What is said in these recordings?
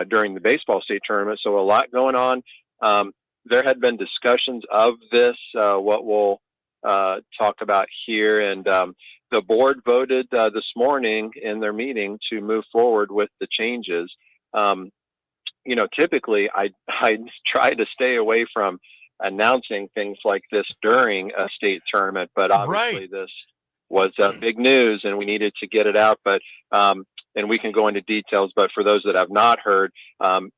during the baseball state tournament. So a lot going on. There had been discussions of this, what we'll talk about here. And the board voted this morning in their meeting to move forward with the changes. Typically I try to stay away from announcing things like this during a state tournament, but obviously this was big news and we needed to get it out. But and we can go into details, but for those that have not heard,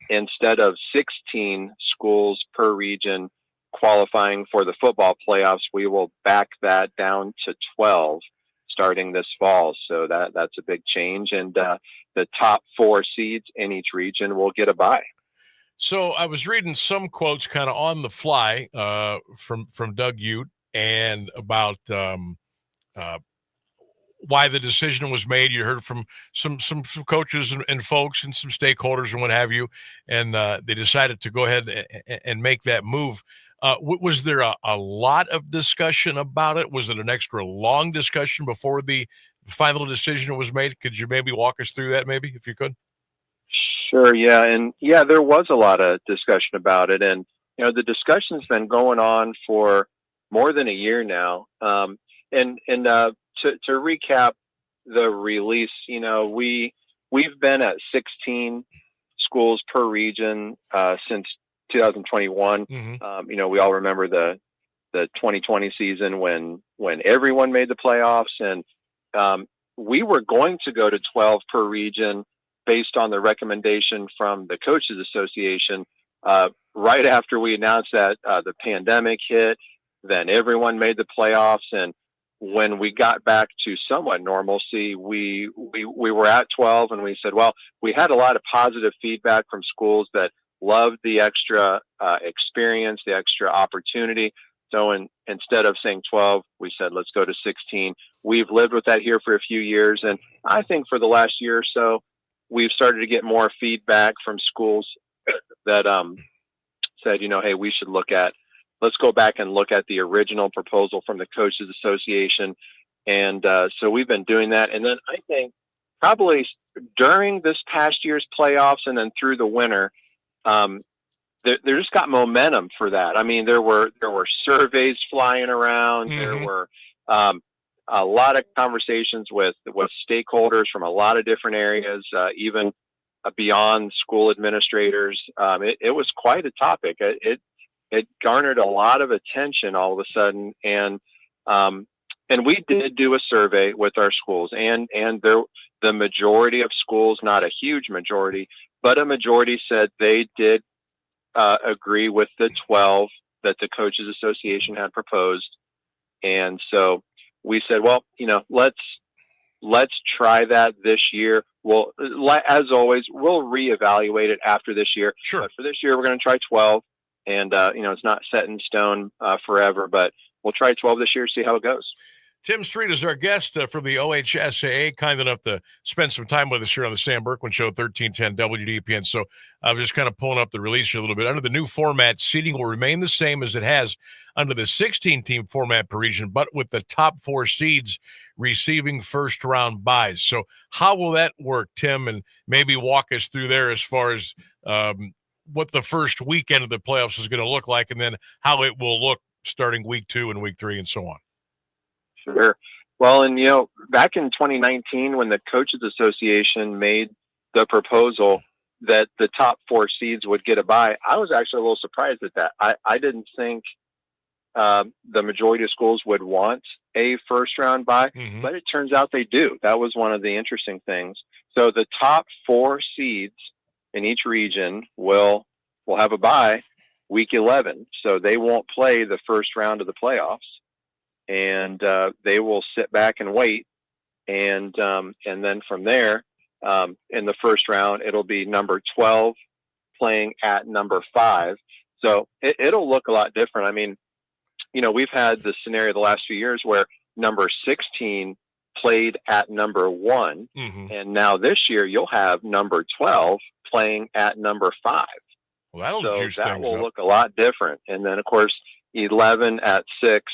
instead of 16 schools per region qualifying for the football playoffs, we will back that down to 12 starting this fall. So that's a big change. And the top 4 seeds in each region will get a bye. So I was reading some quotes kind of on the fly from Doug Ute and about why the decision was made. You heard from some coaches and folks and some stakeholders and what have you, and they decided to go ahead and make that move. Was there a lot of discussion about it? Was it an extra long discussion before the final decision was made? Could you maybe walk us through that, maybe, if you could? Sure, yeah. And yeah, there was a lot of discussion about it. And, the discussion's been going on for more than a year now. To recap the release, we've been at 16 schools per region since 2021. Mm-hmm. We all remember the 2020 season when everyone made the playoffs, and we were going to go to 12 per region based on the recommendation from the Coaches Association. Right after we announced that the pandemic hit, then everyone made the playoffs, and when we got back to somewhat normalcy, we were at 12, and we said, well, we had a lot of positive feedback from schools that loved the extra experience, the extra opportunity. So instead of saying 12, we said, let's go to 16. We've lived with that here for a few years, and I think for the last year or so, we've started to get more feedback from schools that said, hey, let's go back and look at the original proposal from the Coaches Association. And so we've been doing that. And then I think probably during this past year's playoffs and then through the winter, there just got momentum for that. I mean, there were surveys flying around. Mm-hmm. There were a lot of conversations with stakeholders from a lot of different areas, even beyond school administrators. It was quite a topic. It garnered a lot of attention all of a sudden, and we did do a survey with our schools, and the majority of schools, not a huge majority, but a majority said they did agree with the 12 that the Coaches Association had proposed. And so we said, well, let's try that this year. Well, as always, we'll reevaluate it after this year. Sure. But for this year, we're going to try 12. And, it's not set in stone forever, but we'll try 12 this year, see how it goes. Tim Street is our guest from the OHSAA, kind enough to spend some time with us here on the Sam Bourquin Show, 1310 WDPN. So I'm just kind of pulling up the release here a little bit. Under the new format, seeding will remain the same as it has under the 16-team format per region, but with the top 4 seeds receiving first-round buys. So how will that work, Tim? And maybe walk us through there as far as what the first weekend of the playoffs is going to look like, and then how it will look starting week 2 and week 3 and so on. Sure. Well, and back in 2019, when the Coaches Association made the proposal that the top 4 seeds would get a bye, I was actually a little surprised at that. I didn't think the majority of schools would want a first round bye, mm-hmm. but it turns out they do. That was one of the interesting things. So the top 4 seeds in each region will have a bye week 11. So they won't play the first round of the playoffs. And they will sit back and wait, and then from there, in the first round, it'll be number 12 playing at number 5. So it'll look a lot different. I mean, we've had the scenario the last few years where number 16 played at number 1, mm-hmm. and now this year you'll have number 12 playing at number 5. Well, that will look a lot different. And then, of course, 11 at 6.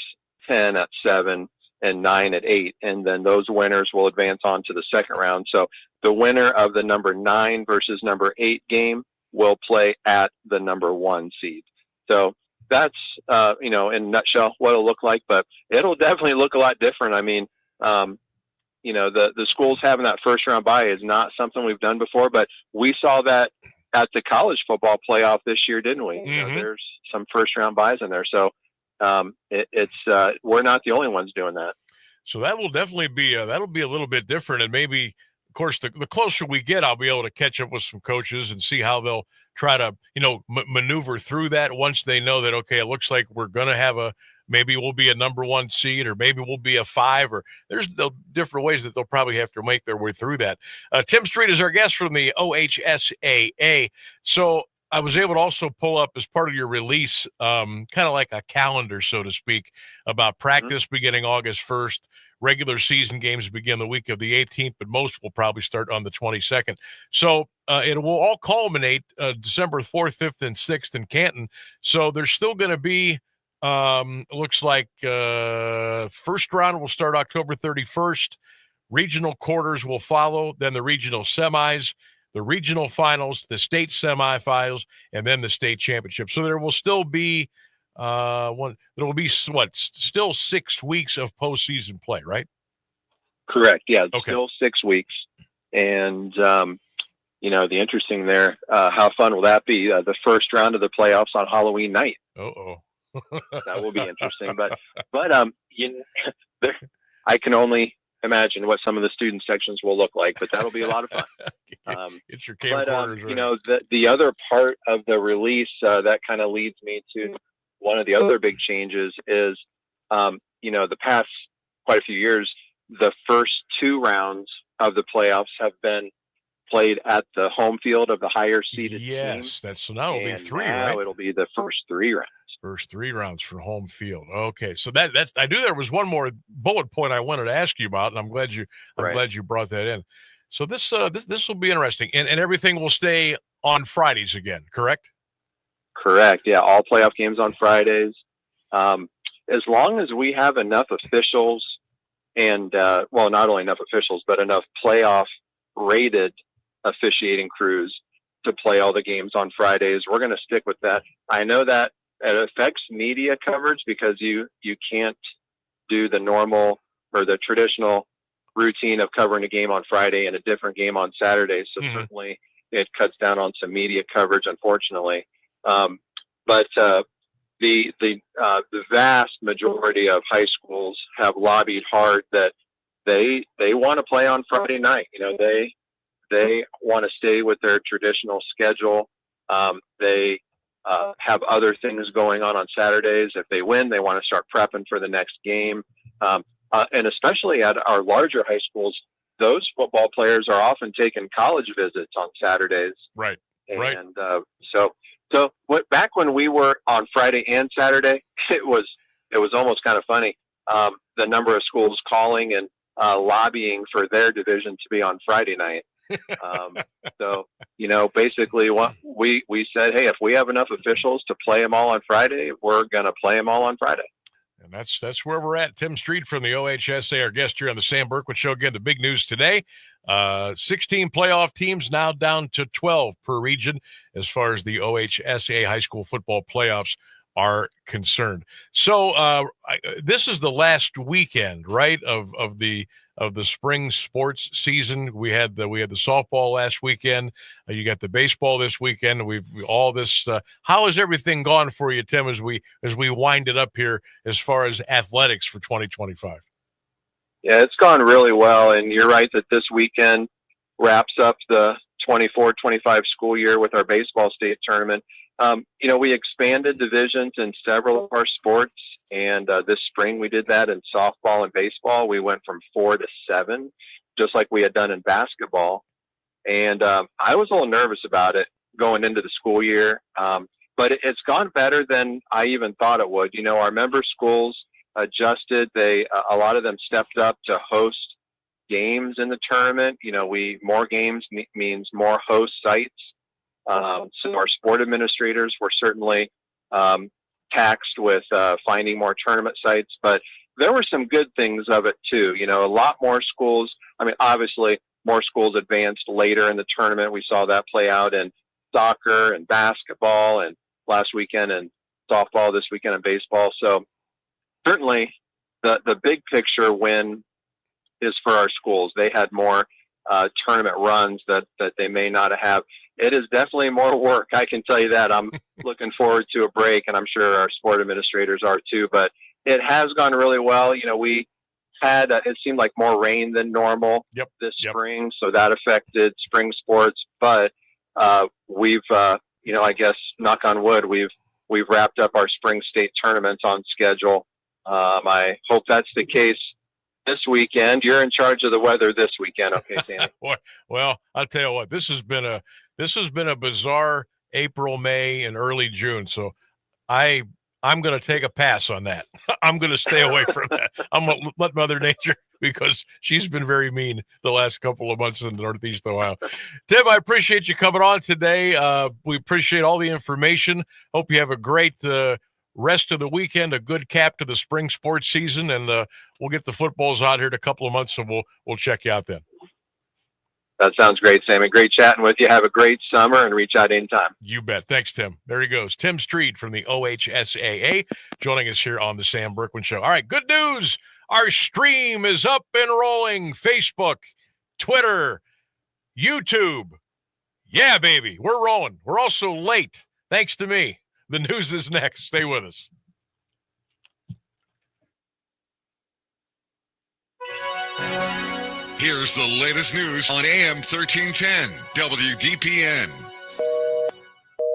10 at 7, and 9 at 8, and then those winners will advance on to the second round. So the winner of the number 9 versus number 8 game will play at the number 1 seed. So that's, in a nutshell what it'll look like, but it'll definitely look a lot different. I mean, the schools having that first round bye is not something we've done before, but we saw that at the college football playoff this year, didn't we? Mm-hmm. There's some first round buys in there. So we're not the only ones doing that. So that will definitely be that'll be a little bit different, and maybe, of course, the closer we get, I'll be able to catch up with some coaches and see how they'll try to maneuver through that once they know that, okay, it looks like we're going to have maybe we'll be a number 1 seed, or maybe we'll be a 5, or there's the different ways that they'll probably have to make their way through that. Tim Street is our guest from the OHSAA. So I was able to also pull up, as part of your release, kind of like a calendar, so to speak, about practice beginning August 1st. Regular season games begin the week of the 18th, but most will probably start on the 22nd. So it will all culminate December 4th, 5th, and 6th in Canton. So there's still going to be, looks like first round will start October 31st. Regional quarters will follow, then the regional semis, the regional finals, the state semifinals, and then the state championship. So there will still be still 6 weeks of postseason play, right? Correct. Yeah. Okay. Still 6 weeks. And, the interesting there, how fun will that be? The first round of the playoffs on Halloween night. That will be interesting. But I can only imagine what some of the student sections will look like, but that'll be a lot of fun. It's your camcorders, right? The other part of the release that kind of leads me to one of the other big changes is, the past quite a few years, the first 2 rounds of the playoffs have been played at the home field of the higher seeded team. Yes, so now it'll be 3, now right? It'll be the first 3 rounds. First 3 rounds for home field. Okay, so that's I knew there was one more bullet point I wanted to ask you about, and I'm glad you brought that in. So this will be interesting, and everything will stay on Fridays again, correct? Correct. Yeah, all playoff games on Fridays. As long as we have enough officials and not only enough officials, but enough playoff rated officiating crews to play all the games on Fridays, we're going to stick with that. I know that it affects media coverage because you can't do the normal or the traditional routine of covering a game on Friday and a different game on Saturday. So certainly it cuts down on some media coverage, unfortunately. But the vast majority of high schools have lobbied hard that they want to play on Friday night. They want to stay with their traditional schedule. They have other things going on Saturdays. If they win, they want to start prepping for the next game. And especially at our larger high schools, those football players are often taking college visits on Saturdays. Right. And so back when we were on Friday and Saturday, it was almost kind of funny. The number of schools calling and lobbying for their division to be on Friday night. Basically what we said, hey, if we have enough officials to play them all on Friday, we're going to play them all on Friday. And that's where we're at. Tim Street from the OHSA, our guest here on the Sam Bourquin Show. Again, the big news today, 16 playoff teams now down to 12 per region as far as the OHSA high school football playoffs are concerned. So this is the last weekend, right, of the spring sports season. We had the softball last weekend. You got the baseball this weekend. We've all this. How has everything gone for you, Tim, as we wind it up here as far as athletics for 2025? Yeah, it's gone really well, and you're right that this weekend wraps up the 24-25 school year with our baseball state tournament. We expanded divisions in several of our sports. And this spring we did that in softball and baseball. We went from 4 to 7, just like we had done in basketball. And I was a little nervous about it going into the school year. But it's gone better than I even thought it would. Our member schools adjusted. A lot of them stepped up to host games in the tournament. More games means more host sites. So our sport administrators were certainly taxed with finding more tournament sites, but there were some good things of it too. A lot more schools. I mean, obviously more schools advanced later in the tournament. We saw that play out in soccer and basketball, and last weekend and softball, this weekend in baseball. So certainly the big picture win is for our schools. They had more tournament runs that they may not have. It is definitely more work. I can tell you that. I'm looking forward to a break, and I'm sure our sport administrators are too, but it has gone really well. We had, it seemed like more rain than normal this spring. So that affected spring sports, but we've, I guess knock on wood, we've wrapped up our spring state tournaments on schedule. I hope that's the case this weekend. You're in charge of the weather this weekend. Okay, Sammy. Well, I'll tell you what, this has been a bizarre April, May, and early June. So I'm going to take a pass on that. I'm going to stay away from that. I'm going to let Mother Nature, because she's been very mean the last couple of months in Northeast Ohio. Tim, I appreciate you coming on today. We appreciate all the information. Hope you have a great rest of the weekend, a good cap to the spring sports season, and we'll get the footballs out here in a couple of months, and we'll check you out then. That sounds great, Sammy. Great chatting with you. Have a great summer, and reach out anytime. You bet. Thanks, Tim. There he goes. Tim Street from the OHSAA joining us here on the Sam Bourquin Show. All right, good news. Our stream is up and rolling. Facebook, Twitter, YouTube. Yeah, baby. We're rolling. We're also late. Thanks to me. The news is next. Stay with us. Here's the latest news on AM 1310 WDPN.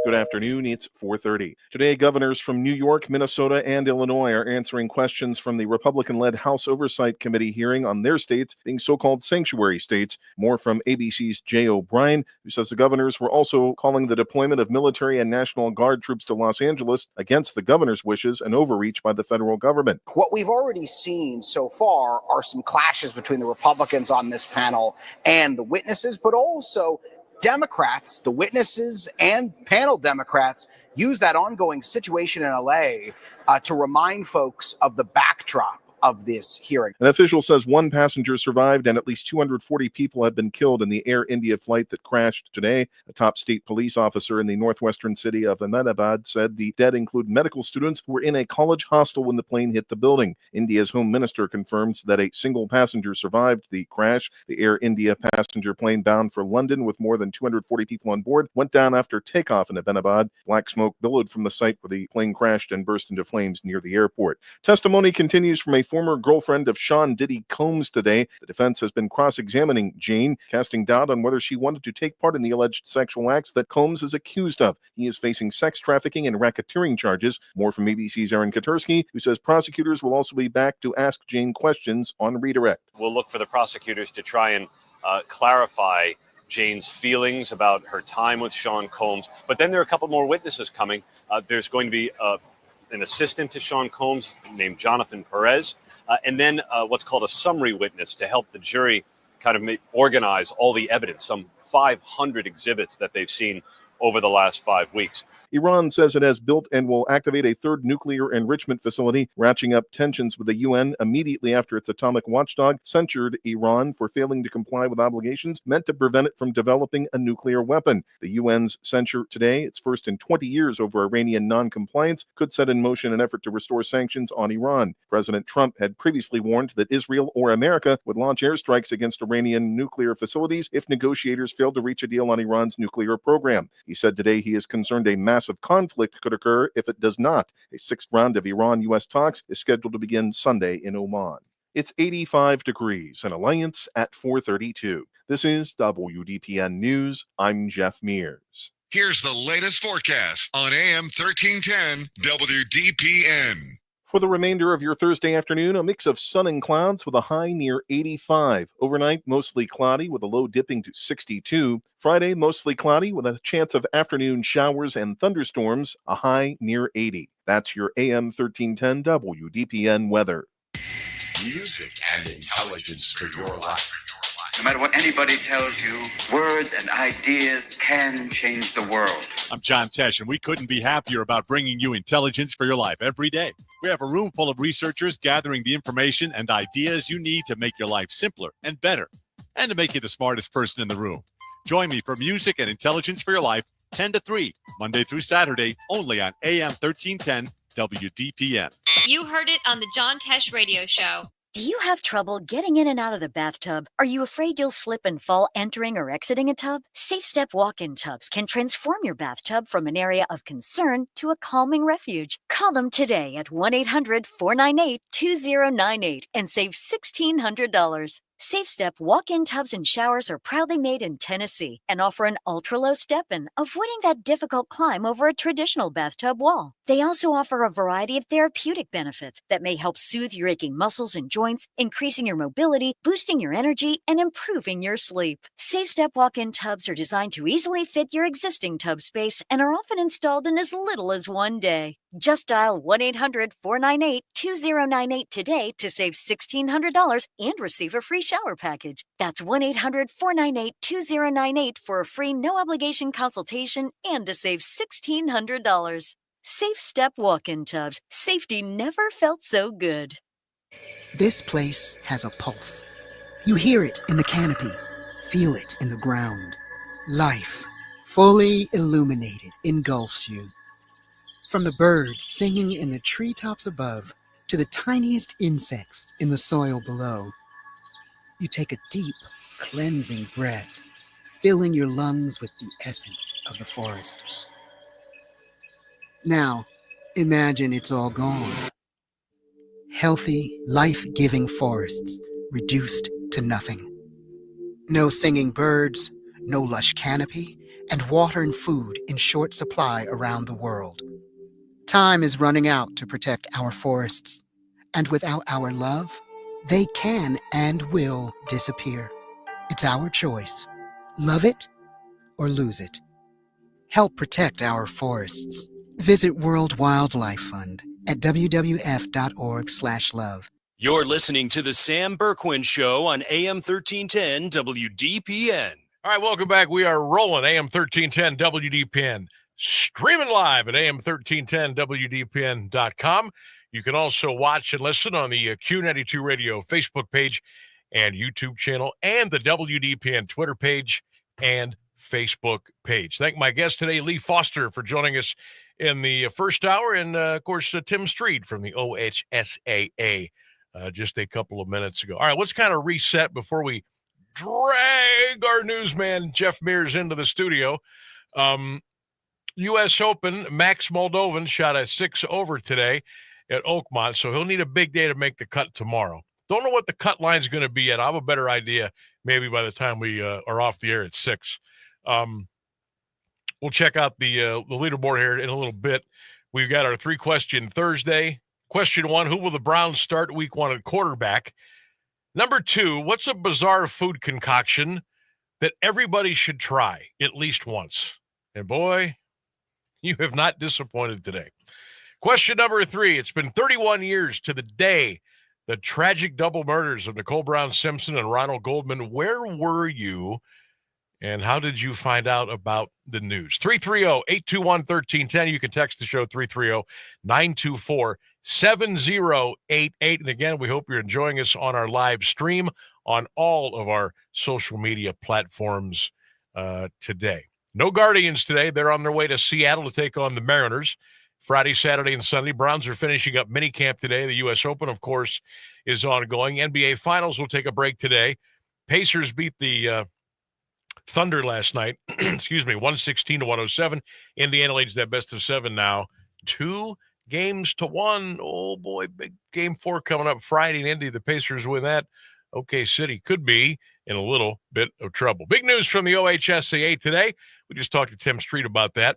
Good afternoon. It's 4:30. Today, governors from New York, Minnesota, and Illinois are answering questions from the Republican-led House Oversight Committee hearing on their states being so-called sanctuary states. More from ABC's Jay O'Brien, who says the governors were also calling the deployment of military and National Guard troops to Los Angeles against the governor's wishes and overreach by the federal government. What we've already seen so far are some clashes between the Republicans on this panel and the witnesses, but also Democrats, the witnesses and panel Democrats, use that ongoing situation in LA to remind folks of the backdrop of this hearing. An official says one passenger survived and at least 240 people have been killed in the Air India flight that crashed today. A top state police officer in the northwestern city of Ahmedabad said the dead include medical students who were in a college hostel when the plane hit the building. India's home minister confirms that a single passenger survived the crash. The Air India passenger plane bound for London with more than 240 people on board went down after takeoff in Ahmedabad. Black smoke billowed from the site where the plane crashed and burst into flames near the airport. Testimony continues from a former girlfriend of Sean Diddy Combs today. The defense has been cross-examining Jane, casting doubt on whether she wanted to take part in the alleged sexual acts that Combs is accused of. He is facing sex trafficking and racketeering charges. More from ABC's Aaron Katursky, who says prosecutors will also be back to ask Jane questions on redirect. We'll look for the prosecutors to try and clarify Jane's feelings about her time with Sean Combs. But then there are a couple more witnesses coming. There's going to be an assistant to Sean Combs named Jonathan Perez. And then what's called a summary witness to help the jury kind of organize all the evidence, some 500 exhibits that they've seen over the last 5 weeks. Iran says it has built and will activate a third nuclear enrichment facility, ratcheting up tensions with the UN immediately after its atomic watchdog censured Iran for failing to comply with obligations meant to prevent it from developing a nuclear weapon. The UN's censure today, its first in 20 years over Iranian non-compliance, could set in motion an effort to restore sanctions on Iran. President Trump had previously warned that Israel or America would launch airstrikes against Iranian nuclear facilities if negotiators failed to reach a deal on Iran's nuclear program. He said today he is concerned a massive conflict could occur if it does not. A sixth round of Iran-U.S. talks is scheduled to begin Sunday in Oman. It's 85 degrees in Alliance at 4:32. This is WDPN News. I'm Jeff Mears. Here's the latest forecast on AM 1310 WDPN. For the remainder of your Thursday afternoon, a mix of sun and clouds with a high near 85. Overnight, mostly cloudy with a low dipping to 62. Friday, mostly cloudy with a chance of afternoon showers and thunderstorms, a high near 80. That's your AM 1310 WDPN weather. Music and intelligence for your life. No matter what anybody tells you, words and ideas can change the world. I'm John Tesh, and we couldn't be happier about bringing you intelligence for your life every day. We have a room full of researchers gathering the information and ideas you need to make your life simpler and better. and to make you the smartest person in the room. Join me for Music and Intelligence for Your Life, 10 to 3, Monday through Saturday, only on AM 1310 WDPN. You heard it on the John Tesh Radio Show. Do you have trouble getting in and out of the bathtub? Are you afraid you'll slip and fall entering or exiting a tub? Safe Step walk-in tubs can transform your bathtub from an area of concern to a calming refuge. Call them today at 1-800-498-2098 and save $1,600. Safe Step walk-in tubs and showers are proudly made in Tennessee and offer an ultra-low step-in, avoiding that difficult climb over a traditional bathtub wall. They also offer a variety of therapeutic benefits that may help soothe your aching muscles and joints, increasing your mobility, boosting your energy, and improving your sleep. Safe Step walk-in tubs are designed to easily fit your existing tub space and are often installed in as little as one day. Just dial 1-800-498-2098 today to save $1,600 and receive a free shower package. That's 1-800-498-2098 for a free no-obligation consultation and to save $1,600. Safe Step walk-in tubs. Safety never felt so good. This place has a pulse. You hear it in the canopy, feel it in the ground. Life, fully illuminated, engulfs you. From the birds singing in the treetops above to the tiniest insects in the soil below, you take a deep, cleansing breath, filling your lungs with the essence of the forest. Now, imagine it's all gone. Healthy, life-giving forests reduced to nothing. No singing birds, no lush canopy, and water and food in short supply around the world. Time is running out to protect our forests, and without our love, they can and will disappear. It's our choice. Love it or lose it. Help protect our forests. Visit World Wildlife Fund at wwf.org/love. You're listening to the Sam Bourquin Show on AM 1310 WDPN. All right, welcome back. We are rolling AM 1310 WDPN. Streaming live at AM1310WDPN.com. You can also watch and listen on the Q92 Radio Facebook page and YouTube channel and the WDPN Twitter page and Facebook page. Thank my guest today, Lee Foster, for joining us in the first hour, and, of course, Tim Street from the OHSAA just a couple of minutes ago. All right, let's kind of reset before we drag our newsman Jeff Mears into the studio. U.S. Open, Max Moldovan shot a 6-over today at Oakmont, so he'll need a big day to make the cut tomorrow. Don't know what the cut line's going to be yet. I'll have a better idea maybe by the time we are off the air at 6. We'll check out the leaderboard here in a little bit. We've got our 3-question Thursday. Question 1, who will the Browns start week 1 at quarterback? Number 2, what's a bizarre food concoction that everybody should try at least once? And boy, you have not disappointed today. Question number 3, it's been 31 years to the day the tragic double murders of Nicole Brown Simpson and Ronald Goldman. Where were you, and how did you find out about the news? 330-821-1310. You can text the show 330-924-7088. And again, we hope you're enjoying us on our live stream on all of our social media platforms today. No Guardians today. They're on their way to Seattle to take on the Mariners. Friday, Saturday, and Sunday. Browns are finishing up minicamp today. The U.S. Open, of course, is ongoing. NBA Finals will take a break today. Pacers beat the Thunder last night. Excuse me, 116-107. Indiana leads that best of 7 now. 2-1. Oh, boy, big game 4 coming up Friday in Indy. The Pacers win that. OK City could be in a little bit of trouble. Big news from the OHSAA today. We just talked to Tim Street about that.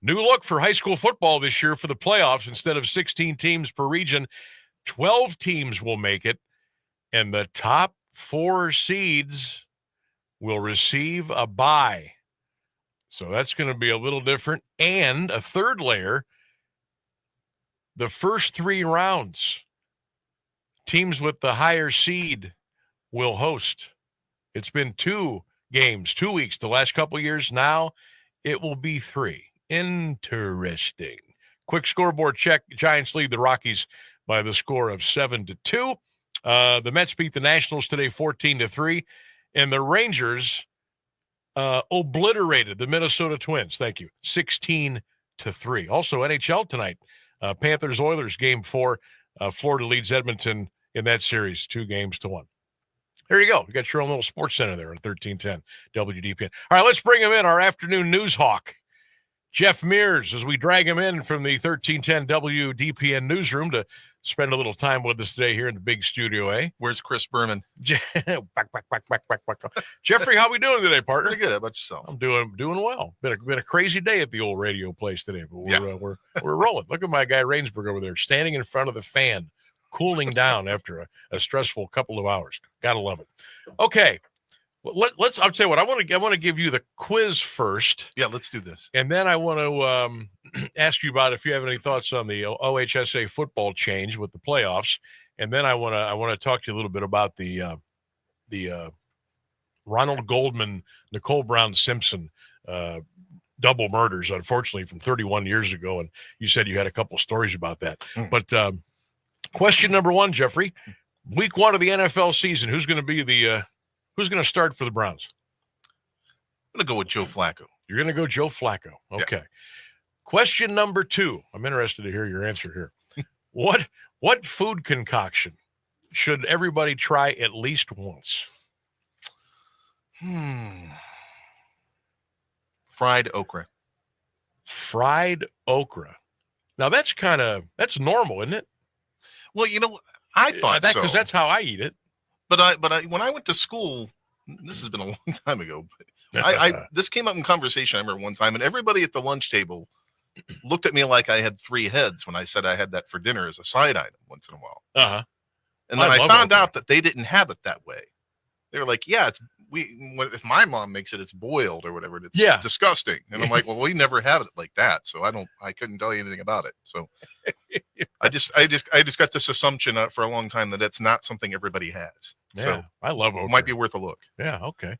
New look for high school football this year for the playoffs. Instead of 16 teams per region, 12 teams will make it, and the top 4 seeds will receive a bye. So that's going to be a little different. And a third layer, the first 3 rounds, teams with the higher seed will host. It's been 2 games, 2 weeks the last couple of years. Now it will be 3. Interesting. Quick scoreboard check. Giants lead the Rockies by the score of 7-2. The Mets beat the Nationals today 14-3. and the Rangers obliterated the Minnesota Twins. Thank you. 16-3. Also, NHL tonight, Panthers-Oilers game 4. Florida leads Edmonton in that series 2-1. There you go. You got your own little sports center there on 1310 WDPN. All right, let's bring him in, our afternoon news hawk, Jeff Mears, as we drag him in from the 1310 WDPN newsroom to spend a little time with us today here in the big studio, eh? Where's Chris Berman? back. Jeffrey, how we doing today, partner? Pretty good. How about yourself? I'm doing well. Been a crazy day at the old radio place today, but we're rolling. Look at my guy Rainsberg over there, standing in front of the fan, cooling down after a stressful couple of hours. Gotta love it. Okay. Let's. I'll tell you what. I want to give you the quiz first. Yeah, let's do this. And then I want to ask you about if you have any thoughts on the OHSA football change with the playoffs. And then I want to talk to you a little bit about the Ronald Goldman, Nicole Brown Simpson double murders, unfortunately, from 31 years ago. And you said you had a couple stories about that. But question number 1, Jeffrey. Week 1 of the NFL season. Who's going to be Who's going to start for the Browns? I'm going to go with Joe Flacco. You're going to go Joe Flacco. Okay. Yeah. Question number 2. I'm interested to hear your answer here. What food concoction should everybody try at least once? Fried okra. Fried okra. Now that's normal, isn't it? Well, I thought so. Because that's how I eat it. But I when I went to school, this has been a long time ago, but this came up in conversation. I remember one time, and everybody at the lunch table looked at me like I had 3 heads when I said I had that for dinner as a side item once in a while. Uh-huh. And then I found out that they didn't have it that way. They were like, "Yeah, if my mom makes it, it's boiled or whatever. It's disgusting." And I'm like, "Well, we never have it like that, so I couldn't tell you anything about it." So I just got this assumption for a long time that it's not something everybody has. Yeah, so I love okra. It might be worth a look. Yeah. Okay.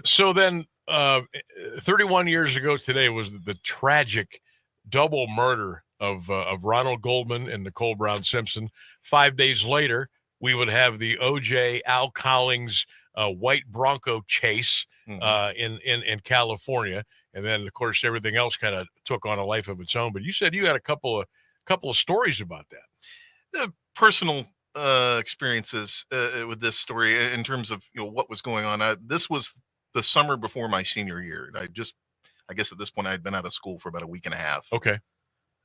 So then, 31 years ago today was the tragic double murder of Ronald Goldman and Nicole Brown Simpson. 5 days later, we would have the O.J. Al Collins white Bronco chase in California, and then of course everything else kind of took on a life of its own. But you said you had a couple of stories about that. Personal experiences with this story in terms of what was going on. This was the summer before my senior year, and I guess at this point I had been out of school for about a week and a half. Okay,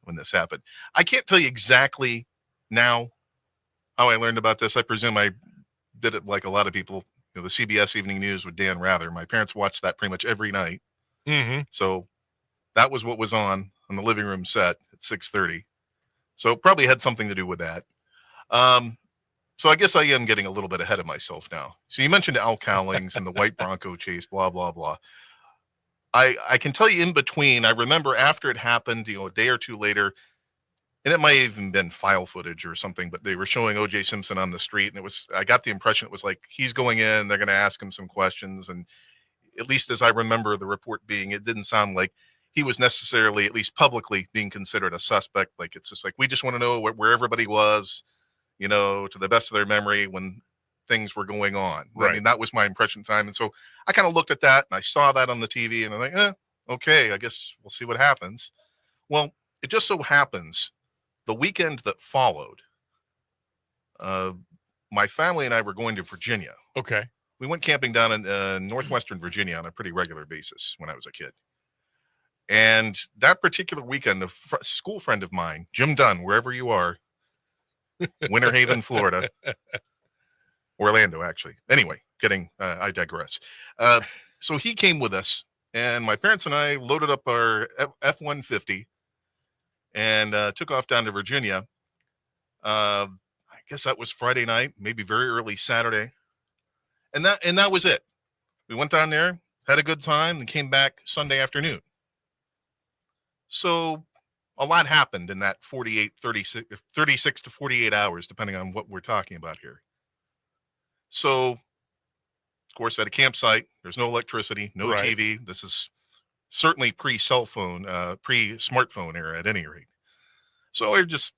when this happened, I can't tell you exactly now how I learned about this. I presume I did it like a lot of people. The CBS Evening News with Dan Rather. My parents watched that pretty much every night. Mm-hmm. So that was what was on the living room set at 6:30. So it probably had something to do with that. So I guess I am getting a little bit ahead of myself now. So you mentioned Al Cowlings and the white Bronco chase, blah, blah, blah. I can tell you in between, I remember after it happened, a day or two later, and it might have even been file footage or something, but they were showing O.J. Simpson on the street, and I got the impression it was like he's going in, they're going to ask him some questions, and at least as I remember the report being, it didn't sound like he was necessarily, at least publicly, being considered a suspect. Like, it's just like, we just want to know where everybody was, to the best of their memory when things were going on. Right. I mean, that was my impression at the time. And so I kind of looked at that, and I saw that on the TV, and I'm like, okay, I guess we'll see what happens. Well, it just so happens the weekend that followed, my family and I were going to Virginia. Okay. We went camping down in northwestern Virginia on a pretty regular basis when I was a kid. And that particular weekend, a school friend of mine, Jim Dunn, wherever you are, Winter Haven, Florida, Orlando, actually. Anyway, I digress. So he came with us, and my parents and I loaded up our F-150 and took off down to Virginia. I guess that was Friday night, maybe very early Saturday. And that was it. We went down there, had a good time, and came back Sunday afternoon. So a lot happened in that 36 to 48 hours, depending on what we're talking about here. So, of course, at a campsite, there's no electricity, no Right. TV. This is certainly pre-cell phone, pre-smartphone era at any rate. So we're just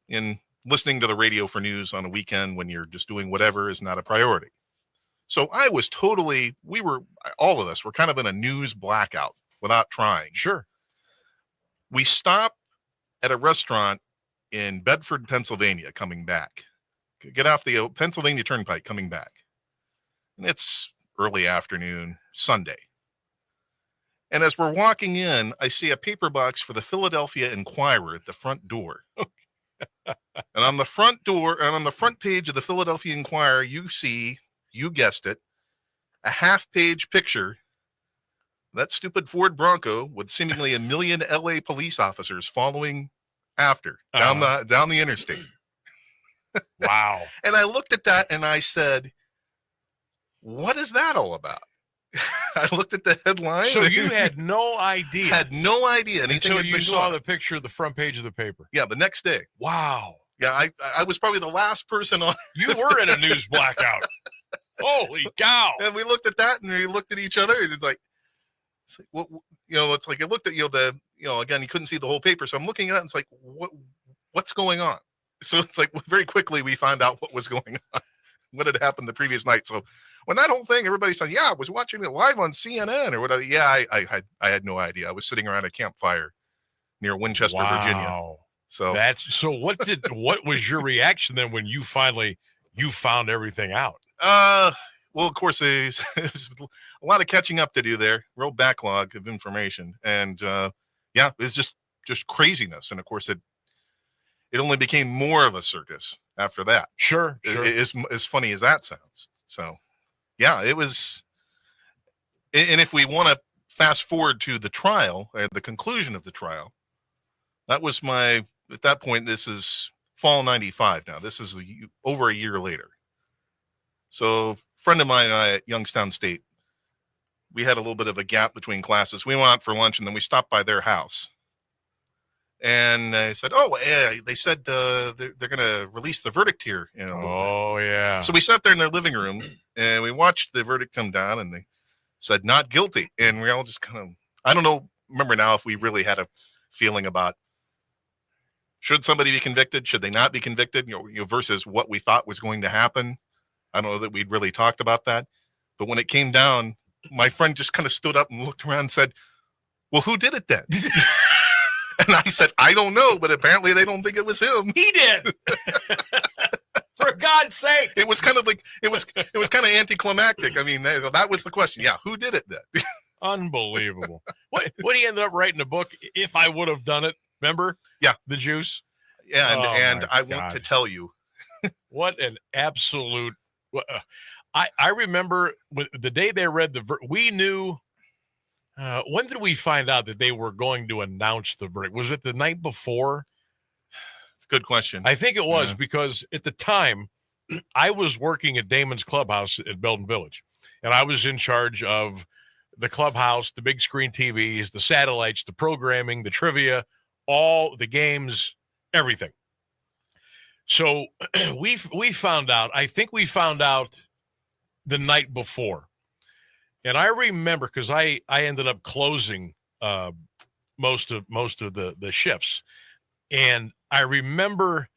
listening to the radio for news on a weekend when you're just doing whatever is not a priority. So I was all of us were kind of in a news blackout without trying. Sure. We stopped at a restaurant in Bedford, Pennsylvania, coming back. Get off the Pennsylvania Turnpike coming back. And it's early afternoon, Sunday. And as we're walking in, I see a paper box for the Philadelphia Inquirer at the front door. And on the front door, and on the front page of the Philadelphia Inquirer, you see, you guessed it, a half-page picture, that stupid Ford Bronco with seemingly 1 million LA police officers following after down the interstate. Wow. And I looked at that and I said, what is that all about? I looked at the headline. So you had no idea. Had no idea anything until you saw the picture of the front page of the paper. Yeah, the next day. Wow. Yeah, I was probably the last person on. You were in a news blackout. Holy cow. And we looked at that and we looked at each other and it's like well, it's like I looked at, again, you couldn't see the whole paper. So I'm looking at it and it's like, what's going on? So it's like very quickly we found out what was going on, what had happened the previous night. So when that whole thing, everybody said, yeah, I was watching it live on CNN or whatever. Yeah, I had no idea. I was sitting around a campfire near Winchester, Virginia. So what was your reaction then when you found everything out? Well, of course, there's a lot of catching up to do there, real backlog of information. And it was just craziness. And of course, it only became more of a circus after that. Sure. As funny as that sounds. So, yeah, it was. And if we want to fast forward to the trial, the conclusion of the trial, that was at that point, this is fall 95 now. This is over a year later. So a friend of mine and I at Youngstown State, we had a little bit of a gap between classes. We went out for lunch and then we stopped by their house. And I said, they said they're going to release the verdict here in a little bit. Yeah. So we sat there in their living room and we watched the verdict come down and they said not guilty. And we all just kind of, I don't remember now if we really had a feeling about should somebody be convicted? Should they not be convicted? Versus what we thought was going to happen. I don't know that we'd really talked about that. But when it came down, my friend just kind of stood up and looked around and said, well, who did it then? And I said, I don't know, but apparently they don't think it was him. He did. For God's sake. It was kind of like, it was kind of anticlimactic. I mean, that was the question. Yeah. Who did it then? Unbelievable. What he ended up writing a book, If I Would Have Done It. Remember? Yeah. The Juice. Yeah. And I want to tell you. What an absolute, I remember the day they read we knew, when did we find out that they were going to announce the verdict? Was it the night before? It's a good question. I think it was because at the time I was working at Damon's Clubhouse at Belton Village, and I was in charge of the clubhouse, the big screen TVs, the satellites, the programming, the trivia, all the games, everything. So we found out, I think we found out the night before. And I remember because I ended up closing most of the shifts. And I remember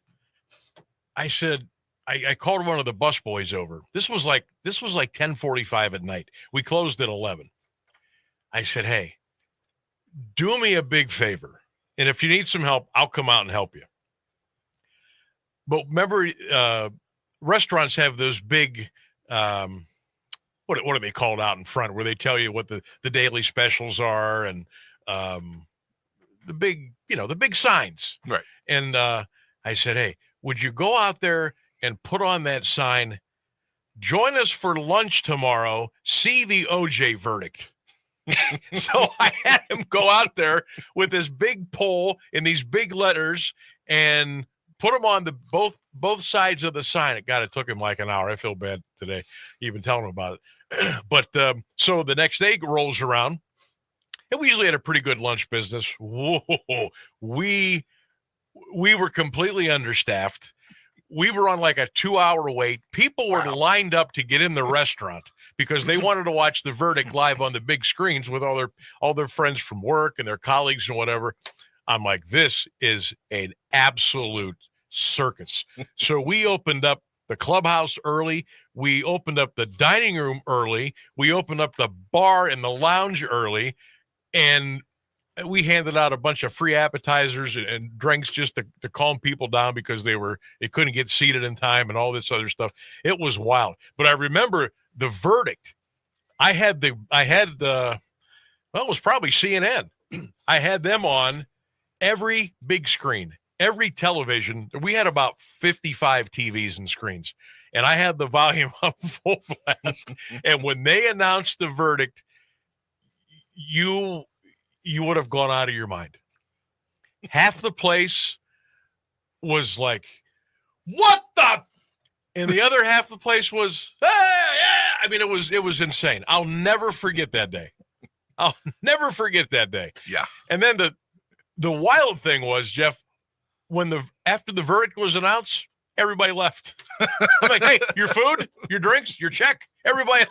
I said, I called one of the bus boys over. This was like 10:45 at night. We closed at 11. I said, hey, do me a big favor. And if you need some help, I'll come out and help you. But remember, restaurants have those big, what are they called out in front, where they tell you what the daily specials are and the big signs. Right. And I said, hey, would you go out there and put on that sign, join us for lunch tomorrow, see the OJ verdict? So I had him go out there with this big pole in these big letters and put them on both sides of the sign. It took him like an hour. I feel bad today, even telling him about it. But so the next day rolls around, and we usually had a pretty good lunch business. Whoa, we were completely understaffed. We were on like a 2-hour wait. People were lined up to get in the restaurant because they wanted to watch the verdict live on the big screens with all their friends from work and their colleagues and whatever. I'm like, this is an absolute circus. So we opened up the clubhouse early. We opened up the dining room early. We opened up the bar and the lounge early, and we handed out a bunch of free appetizers and drinks just to calm people down because they couldn't get seated in time and all this other stuff. It was wild. But I remember the verdict. I had it was probably CNN. I had them on every big screen, every television. We had about 55 TVs and screens, and I had the volume up full blast. And when they announced the verdict, you would have gone out of your mind. Half the place was like, what the? And the other half of the place was, yeah. I mean, it was insane. I'll never forget that day. Yeah. And then the wild thing was, Jeff, after the verdict was announced, everybody left. I'm like, hey, your food, your drinks, your check. Everybody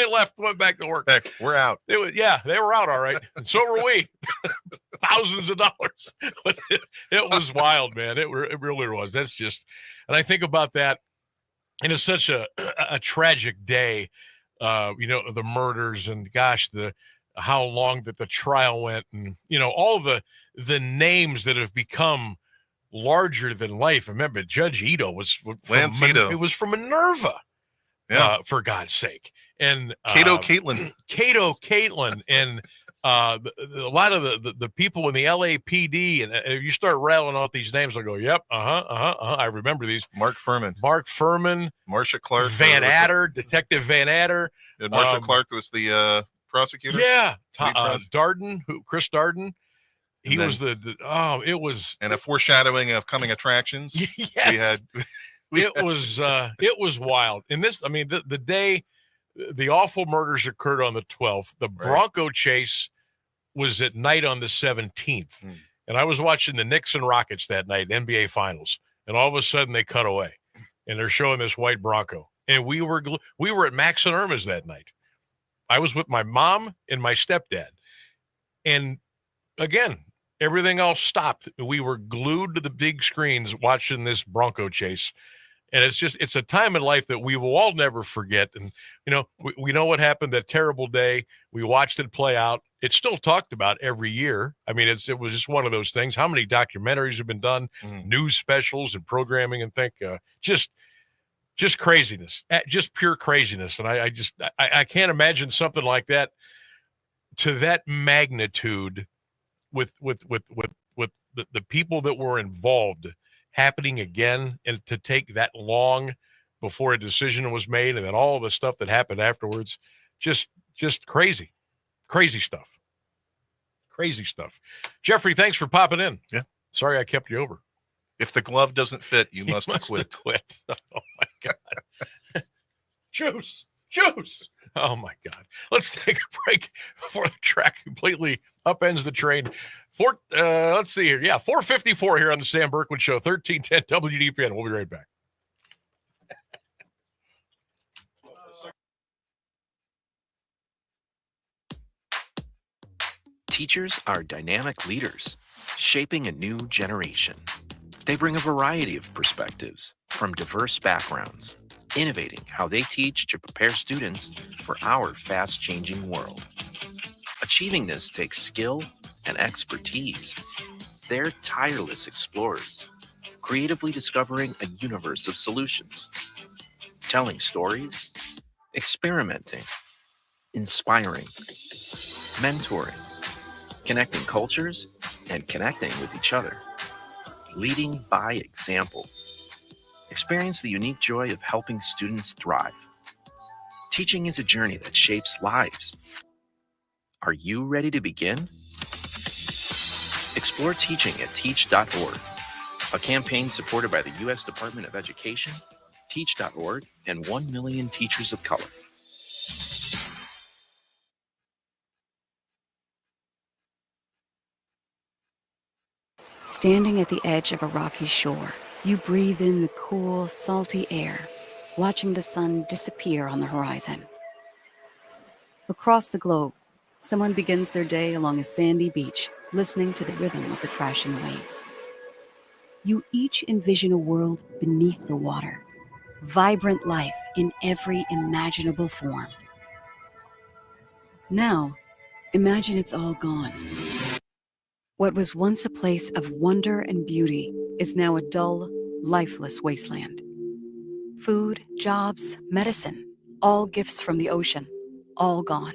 left, went back to work. Heck, we're out. They were out all right. And so were we. Thousands of dollars. But it was wild, man. It really was. That's just, and I think about that, and it's such a tragic day. The murders and gosh, how long that the trial went, and all the names that have become larger than life. Remember, Judge Ito was Lance Ito. It was from Minerva, for God's sake. And Cato Caitlin, and a lot of the people in the LAPD, and if you start rattling off these names, I'll go, yep, I remember these. Mark Furman, Marcia Clark, Van Adder, Detective Van Adder, and Marcia Clark was the prosecutor. Yeah, Chris Darden. He was it was, and a foreshadowing of coming attractions. Yes. It was wild. And this, I mean, the day the awful murders occurred on the 12th, the Bronco chase was at night on the 17th. And I was watching the Knicks and Rockets that night, NBA Finals, and all of a sudden they cut away, and they're showing this white Bronco. And we were at Max and Irma's that night. I was with my mom and my stepdad, and again, everything else stopped. We were glued to the big screens watching this Bronco chase. And it's a time in life that we will all never forget. And, we know what happened that terrible day. We watched it play out. It's still talked about every year. I mean, it was just one of those things. How many documentaries have been done, news specials and programming, and just craziness, just pure craziness. And I can't imagine something like that to that magnitude with the people that were involved happening again, and to take that long before a decision was made, and then all of the stuff that happened afterwards, just crazy stuff. Jeffrey, thanks for popping in. Yeah. Sorry I kept you over. If the glove doesn't fit, you must quit. Oh my God. Juice. Oh my God. Let's take a break before the track completely upends the train. Let's see here. Yeah, 4:54 here on the Sam Bourquin Show, 1310 WDPN. We'll be right back. Teachers are dynamic leaders, shaping a new generation. They bring a variety of perspectives from diverse backgrounds, innovating how they teach to prepare students for our fast-changing world. Achieving this takes skill and expertise. They're tireless explorers, creatively discovering a universe of solutions, telling stories, experimenting, inspiring, mentoring, connecting cultures, and connecting with each other, leading by example. Experience the unique joy of helping students thrive. Teaching is a journey that shapes lives. Are you ready to begin? Explore teaching at teach.org, a campaign supported by the U.S. Department of Education, teach.org, and 1 million teachers of color. Standing at the edge of a rocky shore, you breathe in the cool, salty air, watching the sun disappear on the horizon. Across the globe, someone begins their day along a sandy beach, listening to the rhythm of the crashing waves. You each envision a world beneath the water, vibrant life in every imaginable form. Now, imagine it's all gone. What was once a place of wonder and beauty is now a dull, lifeless wasteland. Food, jobs, medicine, all gifts from the ocean, all gone.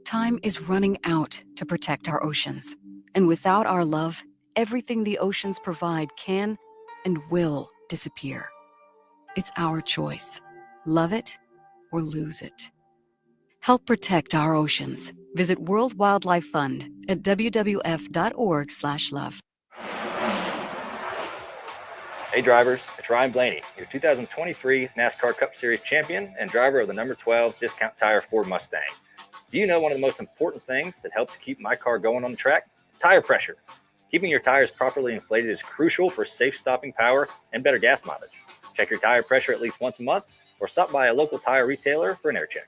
Time is running out to protect our oceans, and without our love, everything the oceans provide can and will disappear. It's our choice. Love it or lose it. Help protect our oceans. Visit World Wildlife Fund at wwf.org/love. Hey drivers, it's Ryan Blaney, your 2023 NASCAR Cup Series champion and driver of the number 12 Discount Tire Ford Mustang. Do you know one of the most important things that helps keep my car going on the track? Tire pressure. Keeping your tires properly inflated is crucial for safe stopping power and better gas mileage. Check your tire pressure at least once a month or stop by a local tire retailer for an air check.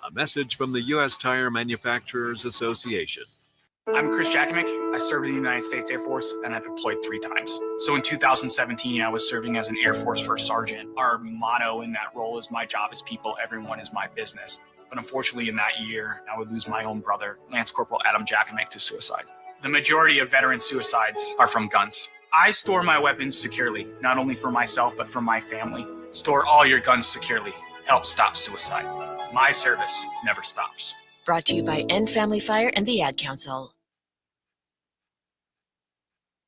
A message from the U.S. Tire Manufacturers Association. I'm Chris Jakimick. I served in the United States Air Force and I deployed 3 times. So in 2017, I was serving as an Air Force First Sergeant. Our motto in that role is my job is people, everyone is my business. But unfortunately in that year, I would lose my own brother, Lance Corporal Adam Jakimick, to suicide. The majority of veteran suicides are from guns. I store my weapons securely, not only for myself, but for my family. Store all your guns securely. Help stop suicide. My service never stops. Brought to you by End Family Fire and the Ad Council.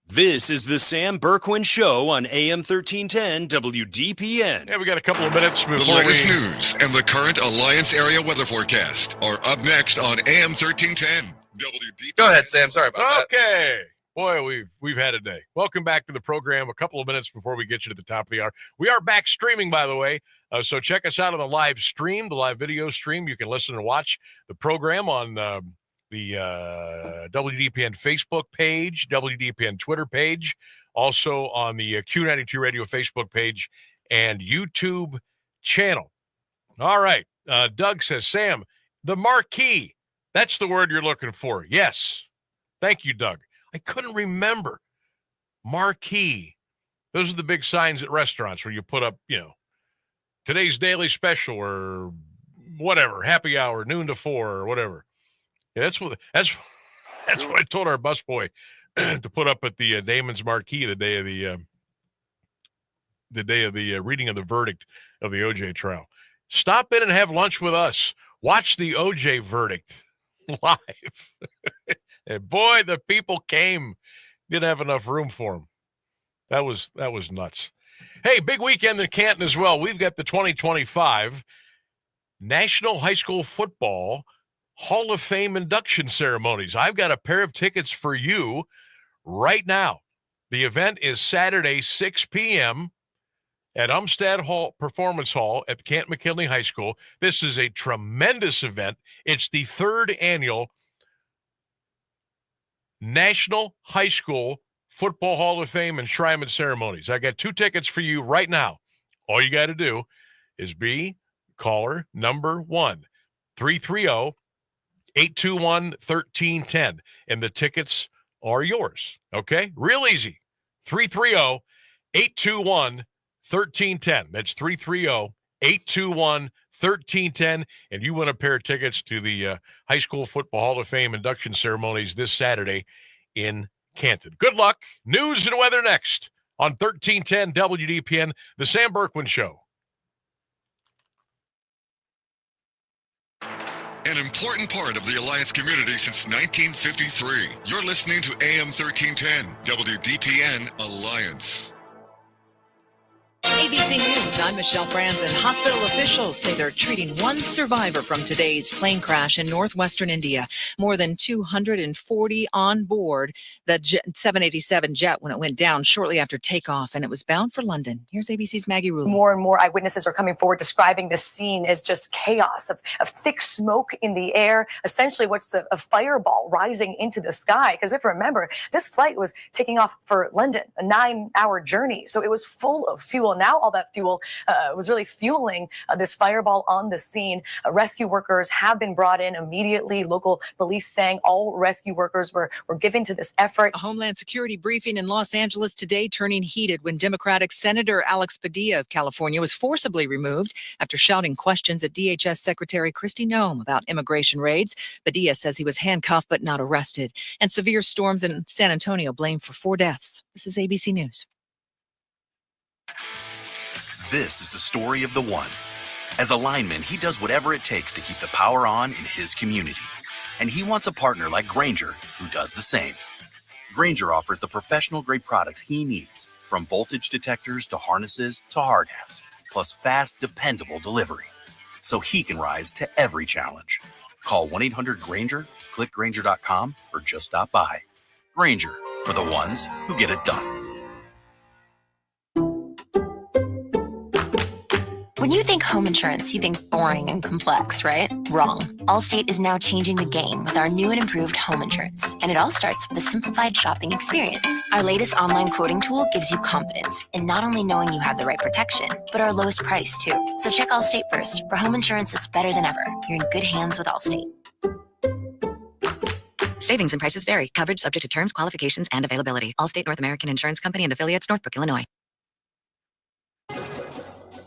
This is the Sam Bourquin Show on AM 1310 WDPN. Yeah, we got a couple of minutes before The latest news and the current Alliance area weather forecast are up next on AM 1310 WDPN. Go ahead, Sam. Sorry about that. Okay. Boy, we've had a day. Welcome back to the program. A couple of minutes before we get you to the top of the hour. We are back streaming, by the way. So check us out on the live stream, the live video stream. You can listen and watch the program on the WDPN Facebook page, WDPN Twitter page, also on the Q92 Radio Facebook page and YouTube channel. All right. Doug says, Sam, the marquee. That's the word you're looking for. Yes. Thank you, Doug. I couldn't remember. Marquee. Those are the big signs at restaurants where you put up, today's daily special or whatever, happy hour, noon to 4 or whatever. Yeah, that's what I told our busboy to put up at the Damon's Marquee the day of the reading of the verdict of the OJ trial. Stop in and have lunch with us. Watch the OJ verdict live. And boy, the people came. Didn't have enough room for them. That was nuts. Hey, big weekend in Canton as well. We've got the 2025 National High School Football Hall of Fame induction ceremonies. I've got a pair of tickets for you right now. The event is Saturday, 6 p.m. at Umstead Hall Performance Hall at Canton McKinley High School. This is a tremendous event. It's the 3rd annual National High School Football Hall of Fame enshrinement ceremonies. I got 2 tickets for you right now. All you got to do is be caller number 1, 330-821-1310. And the tickets are yours. Okay? Real easy. 330-821-1310. That's 330-821-1310. And you win a pair of tickets to the High School Football Hall of Fame induction ceremonies this Saturday in Canton. Good luck. News and weather next on 1310 WDPN, the Sam Bourquin Show. An important part of the Alliance community since 1953. You're listening to AM 1310 WDPN Alliance. ABC News, I'm Michelle Franzen. Hospital officials say they're treating one survivor from today's plane crash in northwestern India. More than 240 on board the 787 jet when it went down shortly after takeoff, and it was bound for London. Here's ABC's Maggie Rulli. More and more eyewitnesses are coming forward describing this scene as just chaos of thick smoke in the air, essentially what's a fireball rising into the sky. Because we have to remember, this flight was taking off for London, a 9-hour journey. So it was full of fuel. Now how all that fuel was really fueling this fireball on the scene. Rescue workers have been brought in immediately. Local police saying all rescue workers were given to this effort. A Homeland Security briefing in Los Angeles today turning heated when Democratic Senator Alex Padilla of California was forcibly removed after shouting questions at DHS Secretary Kristi Noem about immigration raids. Padilla says he was handcuffed but not arrested. And severe storms in San Antonio blamed for 4 deaths. This is ABC News. This is the story of the one. As a lineman, he does whatever it takes to keep the power on in his community. And he wants a partner like Grainger who does the same. Grainger offers the professional-grade products he needs, from voltage detectors to harnesses to hard hats, plus fast, dependable delivery, so he can rise to every challenge. Call 1-800-GRAINGER, click Grainger.com, or just stop by. Grainger, for the ones who get it done. When you think home insurance, you think boring and complex, right? Wrong. Allstate is now changing the game with our new and improved home insurance. And it all starts with a simplified shopping experience. Our latest online quoting tool gives you confidence in not only knowing you have the right protection, but our lowest price too. So check Allstate first. For home insurance that's better than ever, you're in good hands with Allstate. Savings and prices vary. Coverage subject to terms, qualifications, and availability. Allstate North American Insurance Company and affiliates, Northbrook, Illinois.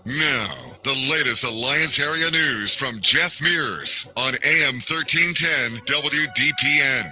Now, the latest Alliance area news from Jeff Mears on AM 1310 WDPN.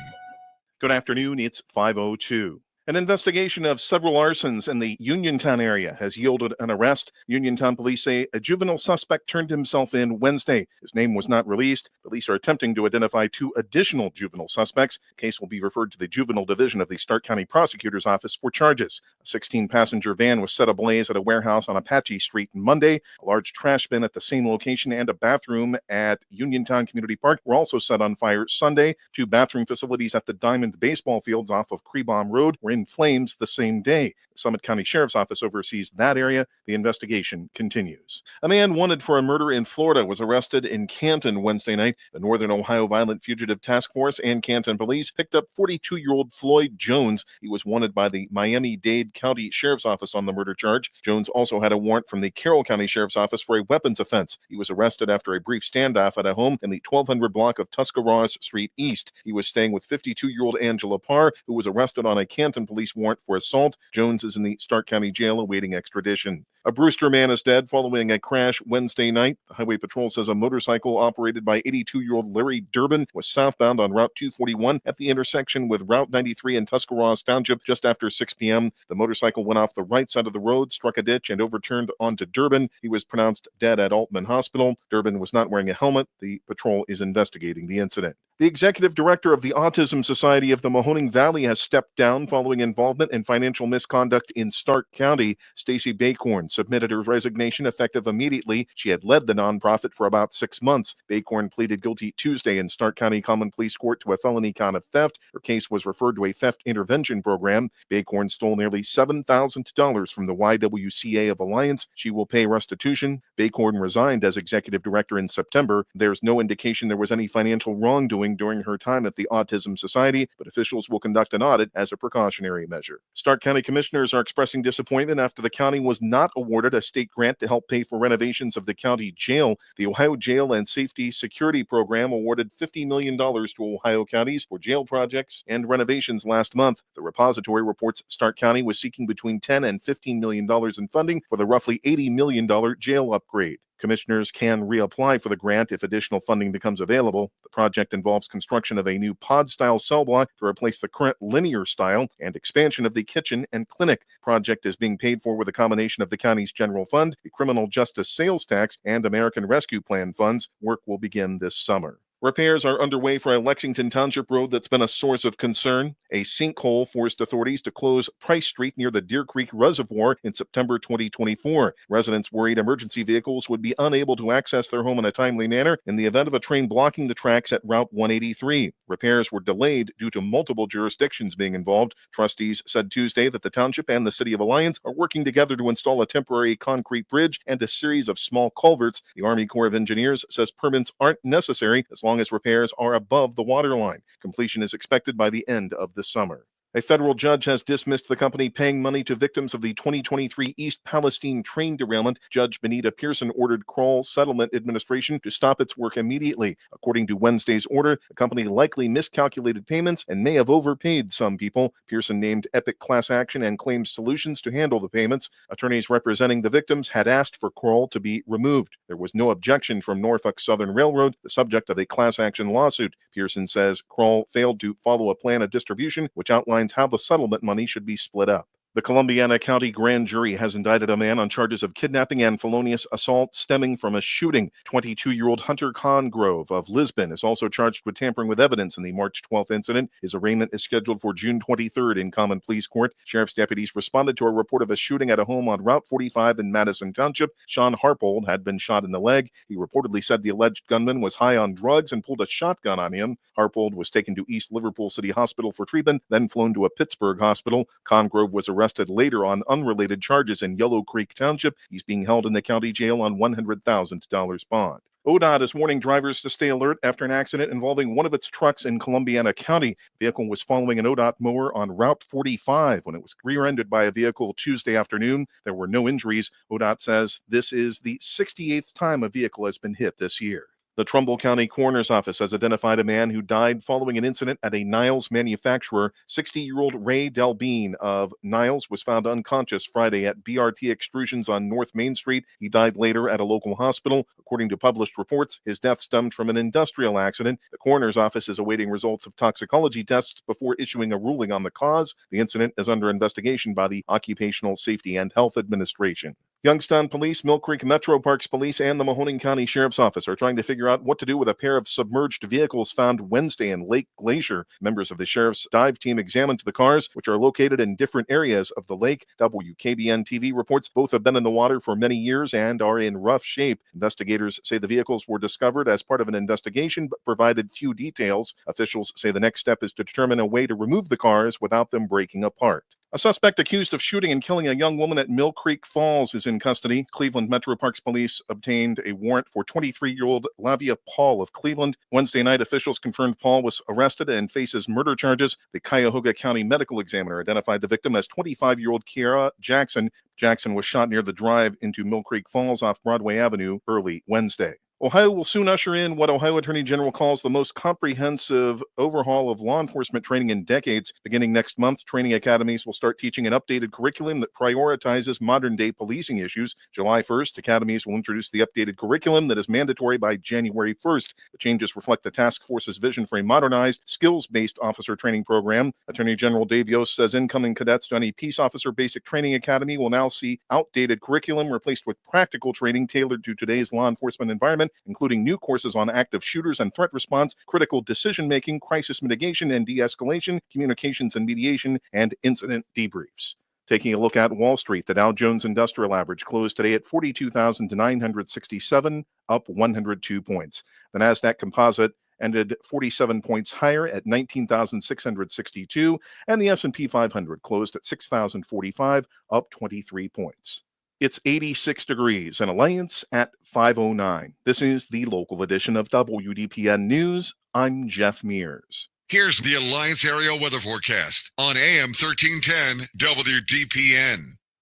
Good afternoon. It's 5:02. An investigation of several arsons in the Uniontown area has yielded an arrest. Uniontown police say a juvenile suspect turned himself in Wednesday. His name was not released. Police are attempting to identify 2 additional juvenile suspects. The case will be referred to the Juvenile Division of the Stark County Prosecutor's Office for charges. A 16-passenger van was set ablaze at a warehouse on Apache Street Monday. A large trash bin at the same location and a bathroom at Uniontown Community Park were also set on fire Sunday. 2 bathroom facilities at the Diamond baseball fields off of Crebaum Road were in flames the same day. The Summit County Sheriff's Office oversees that area. The investigation continues. A man wanted for a murder in Florida was arrested in Canton Wednesday night. The Northern Ohio Violent Fugitive Task Force and Canton Police picked up 42-year-old Floyd Jones. He was wanted by the Miami-Dade County Sheriff's Office on the murder charge. Jones also had a warrant from the Carroll County Sheriff's Office for a weapons offense. He was arrested after a brief standoff at a home in the 1200 block of Tuscarawas Street East. He was staying with 52-year-old Angela Parr, who was arrested on a Canton Police warrant for assault. Jones is in the Stark County Jail awaiting extradition. A Brewster man is dead following a crash Wednesday night. The Highway Patrol says a motorcycle operated by 82-year-old Larry Durbin was southbound on Route 241 at the intersection with Route 93 in Tuscarawas Township just after 6 p.m. The motorcycle went off the right side of the road, struck a ditch, and overturned onto Durbin. He was pronounced dead at Altman Hospital. Durbin was not wearing a helmet. The patrol is investigating the incident. The executive director of the Autism Society of the Mahoning Valley has stepped down following involvement in financial misconduct in Stark County. Stacy Bacorn submitted her resignation effective immediately. She had led the nonprofit for about 6 months. Bacorn pleaded guilty Tuesday in Stark County Common Pleas Court to a felony count of theft. Her case was referred to a theft intervention program. Bacorn stole nearly $7,000 from the YWCA of Alliance. She will pay restitution. Bacorn resigned as executive director in September. There's no indication there was any financial wrongdoing during her time at the Autism Society, but officials will conduct an audit as a precautionary measure. Stark County commissioners are expressing disappointment after the county was not awarded a state grant to help pay for renovations of the county jail. The Ohio Jail and Safety Security Program awarded $50 million to Ohio counties for jail projects and renovations last month. The repository reports Stark County was seeking between $10 and $15 million in funding for the roughly $80 million jail upgrade. Commissioners can reapply for the grant if additional funding becomes available. The project involves construction of a new pod-style cell block to replace the current linear style and expansion of the kitchen and clinic. The project is being paid for with a combination of the county's general fund, the criminal justice sales tax, and American Rescue Plan funds. Work will begin this summer. Repairs are underway for a Lexington Township road that's been a source of concern. A sinkhole forced authorities to close Price Street near the Deer Creek Reservoir in September 2024. Residents worried emergency vehicles would be unable to access their home in a timely manner in the event of a train blocking the tracks at Route 183. Repairs were delayed due to multiple jurisdictions being involved. Trustees said Tuesday that the township and the City of Alliance are working together to install a temporary concrete bridge and a series of small culverts. The Army Corps of Engineers says permits aren't necessary as long as repairs are above the water line. Completion is expected by the end of the summer. A federal judge has dismissed the company paying money to victims of the 2023 East Palestine train derailment. Judge Benita Pearson ordered Kroll Settlement Administration to stop its work immediately. According to Wednesday's order, the company likely miscalculated payments and may have overpaid some people. Pearson named Epic Class Action and Claims Solutions to handle the payments. Attorneys representing the victims had asked for Kroll to be removed. There was no objection from Norfolk Southern Railroad, the subject of a class action lawsuit. Pearson says Kroll failed to follow a plan of distribution, which outlines how the settlement money should be split up. The Columbiana County Grand Jury has indicted a man on charges of kidnapping and felonious assault stemming from a shooting. 22-year-old Hunter Congrove of Lisbon is also charged with tampering with evidence in the March 12th incident. His arraignment is scheduled for June 23rd in Common Pleas Court. Sheriff's deputies responded to a report of a shooting at a home on Route 45 in Madison Township. Sean Harpold had been shot in the leg. He reportedly said the alleged gunman was high on drugs and pulled a shotgun on him. Harpold was taken to East Liverpool City Hospital for treatment, then flown to a Pittsburgh hospital. Congrove was arrested later on unrelated charges in Yellow Creek Township. He's being held in the county jail on $100,000 bond. ODOT is warning drivers to stay alert after an accident involving one of its trucks in Columbiana County. The vehicle was following an ODOT mower on Route 45 when it was rear-ended by a vehicle Tuesday afternoon. There were no injuries. ODOT says this is the 68th time a vehicle has been hit this year. The Trumbull County Coroner's Office has identified a man who died following an incident at a Niles manufacturer. 60-year-old Ray Delbean of Niles was found unconscious Friday at BRT Extrusions on North Main Street. He died later at a local hospital. According to published reports, his death stemmed from an industrial accident. The Coroner's Office is awaiting results of toxicology tests before issuing a ruling on the cause. The incident is under investigation by the Occupational Safety and Health Administration. Youngstown Police, Mill Creek Metro Parks Police, and the Mahoning County Sheriff's Office are trying to figure out what to do with a pair of submerged vehicles found Wednesday in Lake Glacier. Members of the Sheriff's dive team examined the cars, which are located in different areas of the lake. WKBN TV reports both have been in the water for many years and are in rough shape. Investigators say the vehicles were discovered as part of an investigation, but provided few details. Officials say the next step is to determine a way to remove the cars without them breaking apart. A suspect accused of shooting and killing a young woman at Mill Creek Falls is in custody. Cleveland Metro Parks Police obtained a warrant for 23-year-old Lavia Paul of Cleveland. Wednesday night, officials confirmed Paul was arrested and faces murder charges. The Cuyahoga County Medical Examiner identified the victim as 25-year-old Kiara Jackson. Jackson was shot near the drive into Mill Creek Falls off Broadway Avenue early Wednesday. Ohio will soon usher in what Ohio Attorney General calls the most comprehensive overhaul of law enforcement training in decades. Beginning next month, training academies will start teaching an updated curriculum that prioritizes modern-day policing issues. July 1st, academies will introduce the updated curriculum that is mandatory by January 1st. The changes reflect the task force's vision for a modernized, skills-based officer training program. Attorney General Dave Yost says incoming cadets to any Peace Officer Basic Training Academy will now see outdated curriculum replaced with practical training tailored to today's law enforcement environment, including new courses on active shooters and threat response, critical decision-making, crisis mitigation and de-escalation, communications and mediation, and incident debriefs. Taking a look at Wall Street, the Dow Jones Industrial Average closed today at 42,967, up 102 points. The NASDAQ Composite ended 47 points higher at 19,662, and the S&P 500 closed at 6,045, up 23 points. It's 86 degrees in Alliance at 5:09. This is the local edition of WDPN News. I'm Jeff Mears. Here's the Alliance Area Weather Forecast on AM 1310 WDPN.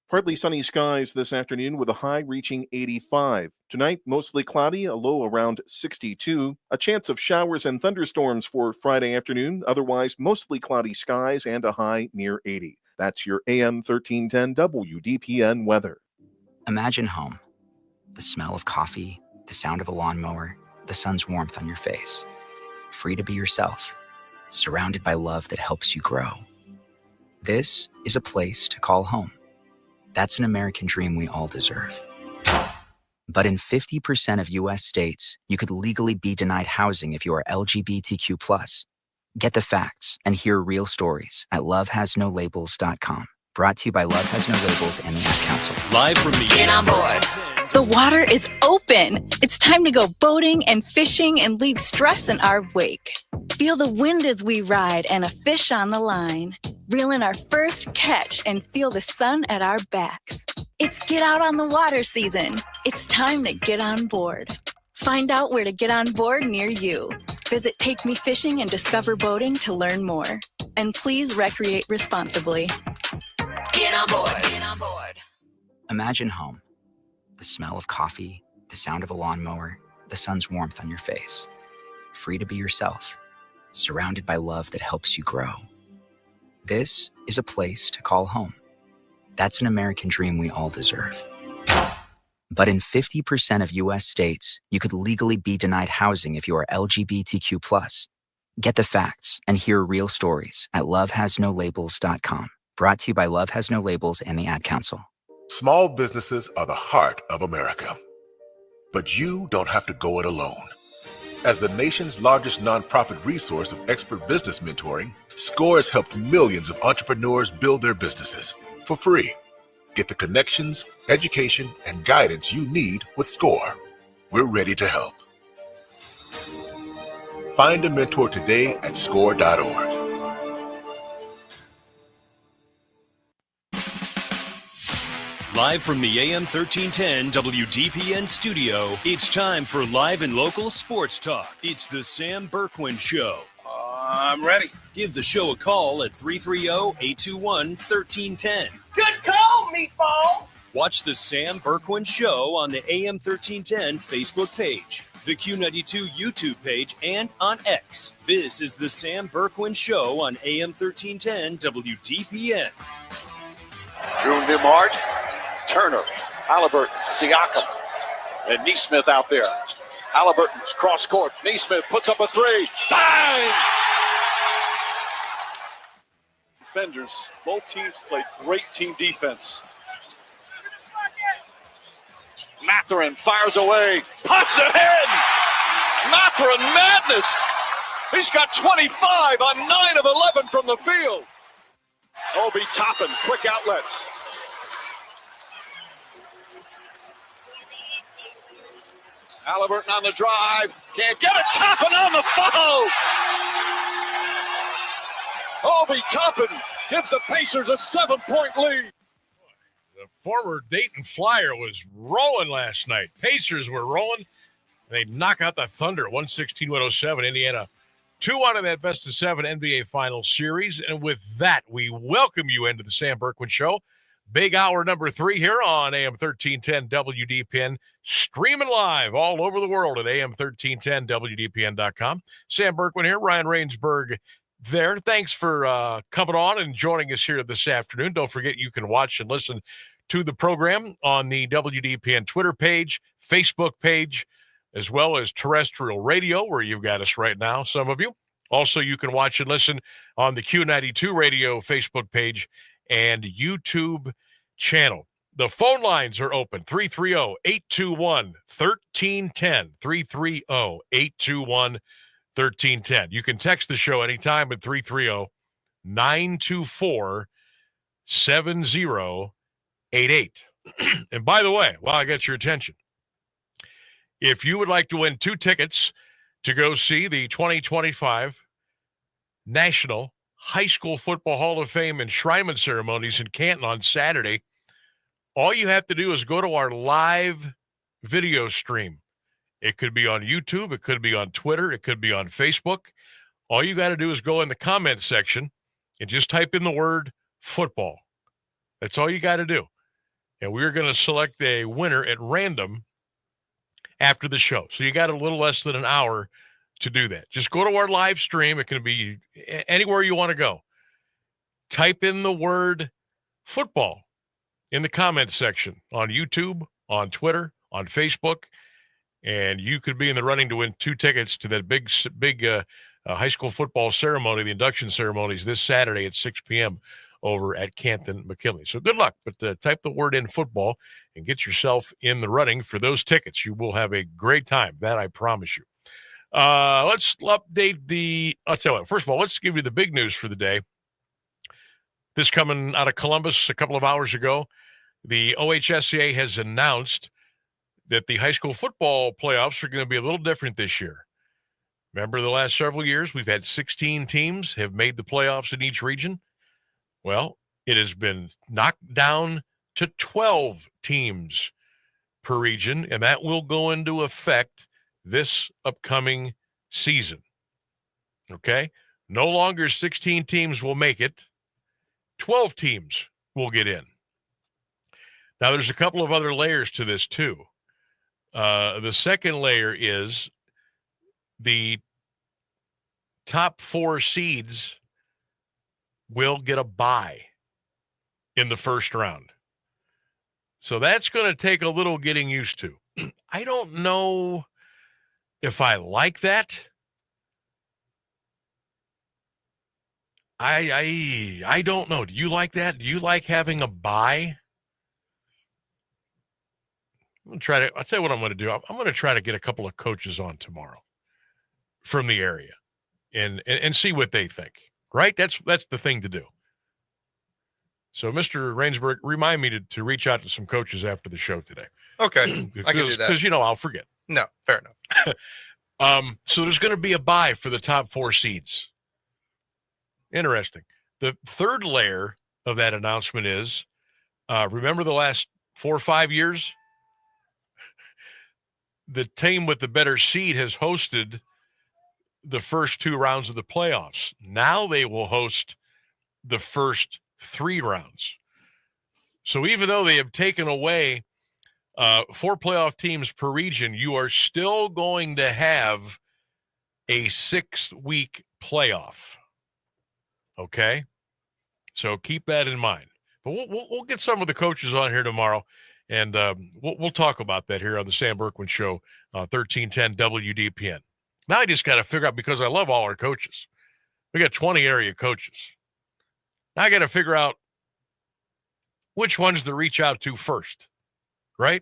Partly sunny skies this afternoon with a high reaching 85. Tonight, mostly cloudy, a low around 62. A chance of showers and thunderstorms for Friday afternoon. Otherwise, mostly cloudy skies and a high near 80. That's your AM 1310 WDPN weather. Imagine home. The smell of coffee, the sound of a lawnmower, the sun's warmth on your face. Free to be yourself, surrounded by love that helps you grow. This is a place to call home. That's an American dream we all deserve. But in 50% of U.S. states, you could legally be denied housing if you are LGBTQ+. Get the facts and hear real stories at lovehasnolabels.com. Brought to you by Love Has No Labels and the Ad Council. Live from the Get on board. The water is open. It's time to go boating and fishing and leave stress in our wake. Feel the wind as we ride and a fish on the line. Reel in our first catch and feel the sun at our backs. It's get out on the water season. It's time to get on board. Find out where to get on board near you. Visit Take Me Fishing and Discover Boating to learn more. And please recreate responsibly. Get on board. Get on board. Imagine home. The smell of coffee, the sound of a lawnmower, the sun's warmth on your face. Free to be yourself, surrounded by love that helps you grow. This is a place to call home. That's an American dream we all deserve. But in 50% of U.S. states, you could legally be denied housing if you are LGBTQ+. Get the facts and hear real stories at lovehasnolabels.com. Brought to you by Love Has No Labels and the Ad Council. Small businesses are the heart of America. But you don't have to go it alone. As the nation's largest nonprofit resource of expert business mentoring, SCORE has helped millions of entrepreneurs build their businesses for free. Get the connections, education, and guidance you need with SCORE. We're ready to help. Find a mentor today at score.org. Live from the AM 1310 WDPN studio, it's time for live and local sports talk. It's the Sam Bourquin Show. I'm ready. Give the show a call at 330-821-1310. Good call, meatball. Watch the Sam Bourquin Show on the AM 1310 Facebook page, the Q92 YouTube page, and on X. This is the Sam Bourquin Show on AM 1310 WDPN. Drew Nembhard, Turner, Halliburton, Siakam, and Neesmith out there. Halliburton's cross court. Neesmith puts up a three. Bang! Defenders, both teams played great team defense. Mathurin fires away, pops it in. Mathurin madness. He's got 25 on 9 of 11 from the field. Obi Toppin, quick outlet. Halliburton on the drive. Can't get it. Toppin on the foul. Obi Toppin gives the Pacers a 7-point lead. The former Dayton Flyer was rolling last night. Pacers were rolling. They knock out the Thunder 116-107. Indiana 2 out of that best-of-7 NBA Finals series. And with that, we welcome you into the Sam Bourquin Show. Big hour number 3 here on AM 1310 WDPN, streaming live all over the world at AM1310WDPN.com. Sam Bourquin here, Ryan Rainsberg there. Thanks for coming on and joining us here this afternoon. Don't forget you can watch and listen to the program on the WDPN Twitter page, Facebook page, as well as terrestrial radio, where you've got us right now, some of you. Also, you can watch and listen on the Q92 radio Facebook page and YouTube channel. The phone lines are open, 330-821-1310, 330-821-1310. You can text the show anytime at 330-924-7088. And by the way, while I got your attention, if you would like to win 2 tickets to go see the 2025 National High School Football Hall of Fame enshrinement ceremonies in Canton on Saturday, all you have to do is go to our live video stream. It could be on YouTube, it could be on Twitter, it could be on Facebook. All you got to do is go in the comments section and just type in the word football. That's all you got to do. And we're going to select a winner at random after the show. So you got a little less than an hour to do that. Just go to our live stream. It can be anywhere you want to go. Type in the word football in the comments section on YouTube, on Twitter, on Facebook, and you could be in the running to win 2 tickets to that big high school football ceremony, the induction ceremonies this Saturday at 6 p.m. over at Canton McKinley. So good luck, but type the word in football and get yourself in the running for those tickets. You will have a great time. That I promise you. Let's update I'll tell you what, first of all, let's give you the big news for the day. This coming out of Columbus a couple of hours ago, the OHSAA has announced that the high school football playoffs are going to be a little different this year. Remember the last several years, we've had 16 teams have made the playoffs in each region. Well, it has been knocked down to 12 teams per region, and that will go into effect this upcoming season. Okay? No longer 16 teams will make it. 12 teams will get in. Now, there's a couple of other layers to this, too. The second layer is the top 4 seeds will get a bye in the first round. So that's going to take a little getting used to. I don't know if I like that. I don't know. Do you like that? Do you like having a bye? I'll tell you what I'm going to do. I'm going to try to get a couple of coaches on tomorrow from the area and see what they think. Right? That's the thing to do. So, Mr. Rainsburg, remind me to reach out to some coaches after the show today. Okay, I can do that. Because, I'll forget. No, fair enough. So there's going to be a bye for the top 4 seeds. Interesting. The third layer of that announcement is, remember the last 4 or 5 years? The team with the better seed has hosted the first 2 rounds of the playoffs. Now they will host the first 3 rounds. So even though they have taken away 4 playoff teams per region, you are still going to have a 6-week playoff. Okay? So keep that in mind. But we'll get some of the coaches on here tomorrow, and we'll talk about that here on the Sam Bourquin Show, 1310 WDPN. Now I just got to figure out, because I love all our coaches. We got 20 area coaches. Now I got to figure out which ones to reach out to first, right?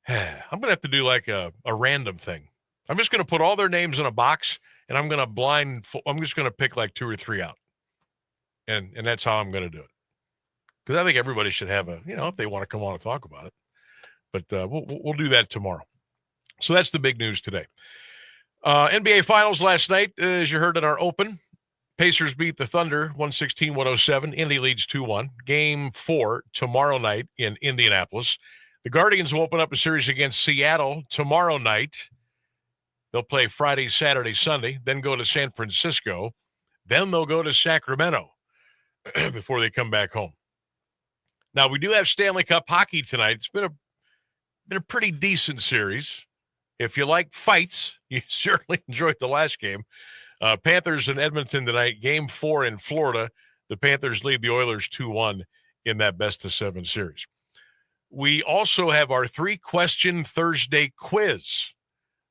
I'm going to have to do like a random thing. I'm just going to put all their names in a box, and I'm just going to pick like 2 or 3 out. And that's how I'm going to do it. Because I think everybody should have if they want to come on and talk about it. But we'll do that tomorrow. So that's the big news today. NBA Finals last night, as you heard in our open, Pacers beat the Thunder 116-107. Indy leads 2-1. Game 4 tomorrow night in Indianapolis. The Guardians will open up a series against Seattle tomorrow night. They'll play Friday, Saturday, Sunday, then go to San Francisco. Then they'll go to Sacramento before they come back home. Now, we do have Stanley Cup hockey tonight. It's been a pretty decent series. If you like fights, you certainly enjoyed the last game. Panthers in Edmonton tonight, Game 4 in Florida. The Panthers lead the Oilers 2-1 in that best-of-7 series. We also have our 3-question Thursday quiz.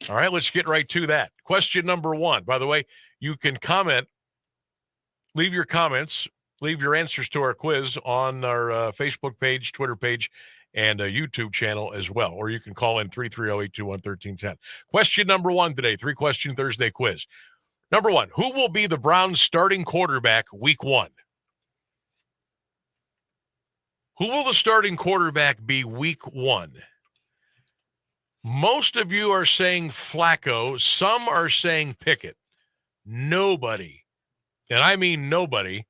All right, let's get right to that. Question number 1. By the way, you can comment, leave your comments, leave your answers to our quiz on our Facebook page, Twitter page, and a YouTube channel as well. Or you can call in 330-821-1310. Question number 1 today, 3-question Thursday quiz. Number 1, who will be the Browns' starting quarterback week 1? Who will the starting quarterback be week 1? Most of you are saying Flacco. Some are saying Pickett. Nobody, and I mean nobody,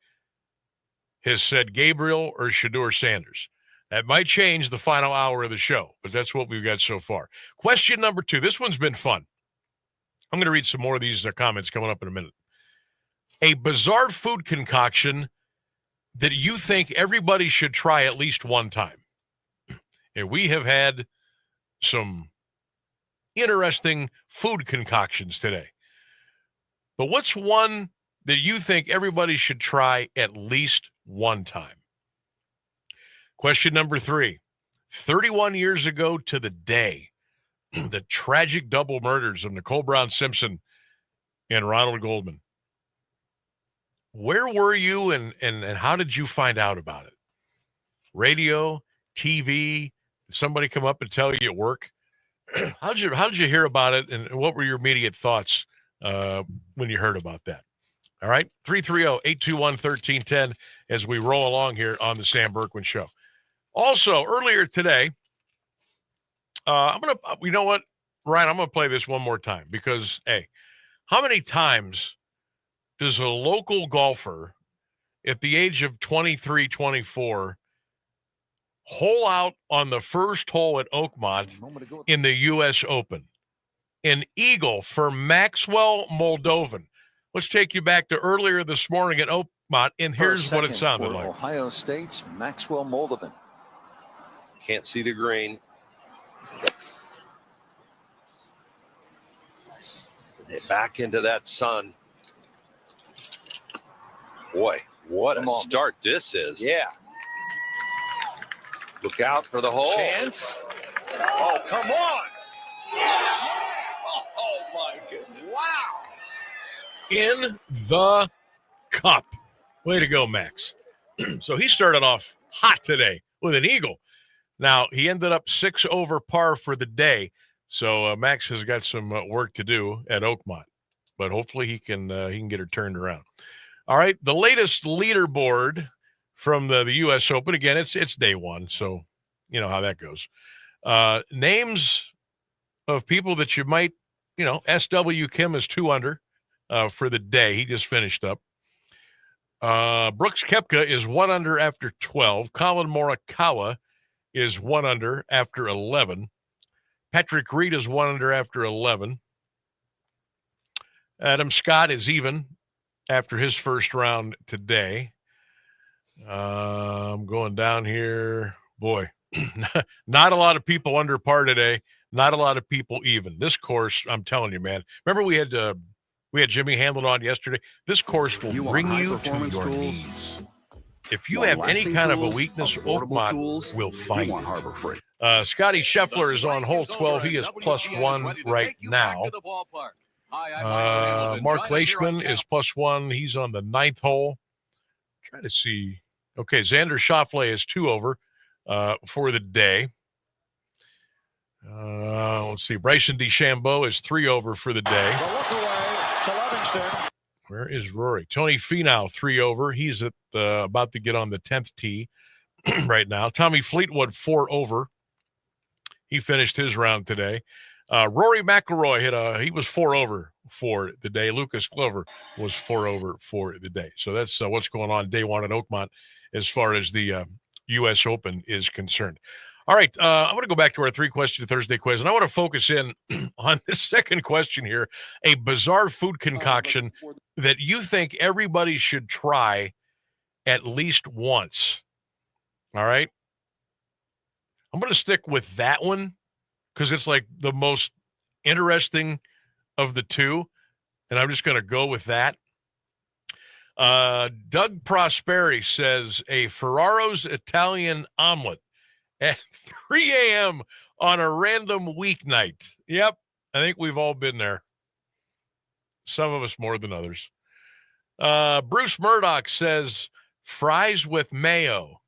has said Gabriel or Shedeur Sanders. That might change the final hour of the show, but that's what we've got so far. Question number 2. This one's been fun. I'm going to read some more of these comments coming up in a minute. A bizarre food concoction that you think everybody should try at least one time. And we have had some interesting food concoctions today. But what's one that you think everybody should try at least one time? Question number 3. 31 years ago to the day, the tragic double murders of Nicole Brown Simpson and Ronald Goldman. Where were you and how did you find out about it? Radio, TV, did somebody come up and tell you at work? How did you hear about it, and what were your immediate thoughts when you heard about that? All right, 330-821-1310 as we roll along here on the Sam Bourquin Show. Also, earlier today, you know what, Ryan, I'm going to play this one more time because, hey, how many times does a local golfer at the age of 23, 24 hole out on the first hole at Oakmont in the U.S. Open? an eagle for Maxwell Moldovan. Let's take you back to earlier this morning at Oakmont, and here's what it sounded like. Ohio State's Maxwell Moldovan. Can't see the green. Back into that sun. Boy, what a start this is. Yeah. Look out for the hole. Chance. Oh, come on. Oh, my goodness. Wow. In the cup. Way to go, Max. So he started off hot today with an eagle. Now, he ended up 6 over par for the day. So Max has got some work to do at Oakmont, but hopefully he can get her turned around. All right, the latest leaderboard from the U.S. Open. Again, it's day one, so you know how that goes. Names of people that you might, S.W. Kim is 2 under for the day. He just finished up. Brooks Koepka is 1 under after 12. Colin Morikawa is 1 under after 11. Patrick Reed is 1 under after 11. Adam Scott is even after his first round today. I'm going down here. Boy, not a lot of people under par today. Not a lot of people even. This course, I'm telling you, man. Remember we had Jimmy Hamlin on yesterday. This course will bring you to your knees. If you have any kind of a weakness, Oakmont will find it. Scotty Scheffler is on hole 12. He is +1 right now. Mark Leishman is +1. He's on the 9th hole. Try to see. Okay, Xander Schauffele is 2 over for the day. Let's see. Bryson DeChambeau is 3 over for the day. The look away to Livingston. Where is Rory? Tony Finau, 3 over. He's at about to get on the 10th tee right now. Tommy Fleetwood, 4 over. He finished his round today. Rory McIlroy he was 4 over for the day. Lucas Glover was 4 over for the day. So that's what's going on day one at Oakmont as far as the U.S. Open is concerned. All right, I'm going to go back to our 3-question Thursday quiz, and I want to focus in on this second question here, a bizarre food concoction that you think everybody should try at least once. All right? I'm going to stick with that one because it's like the most interesting of the two, and I'm just going to go with that. Doug Prosperi says a Ferraro's Italian omelet at 3 a.m. on a random weeknight. Yep, I think we've all been there. Some of us more than others. Bruce Murdoch says fries with mayo.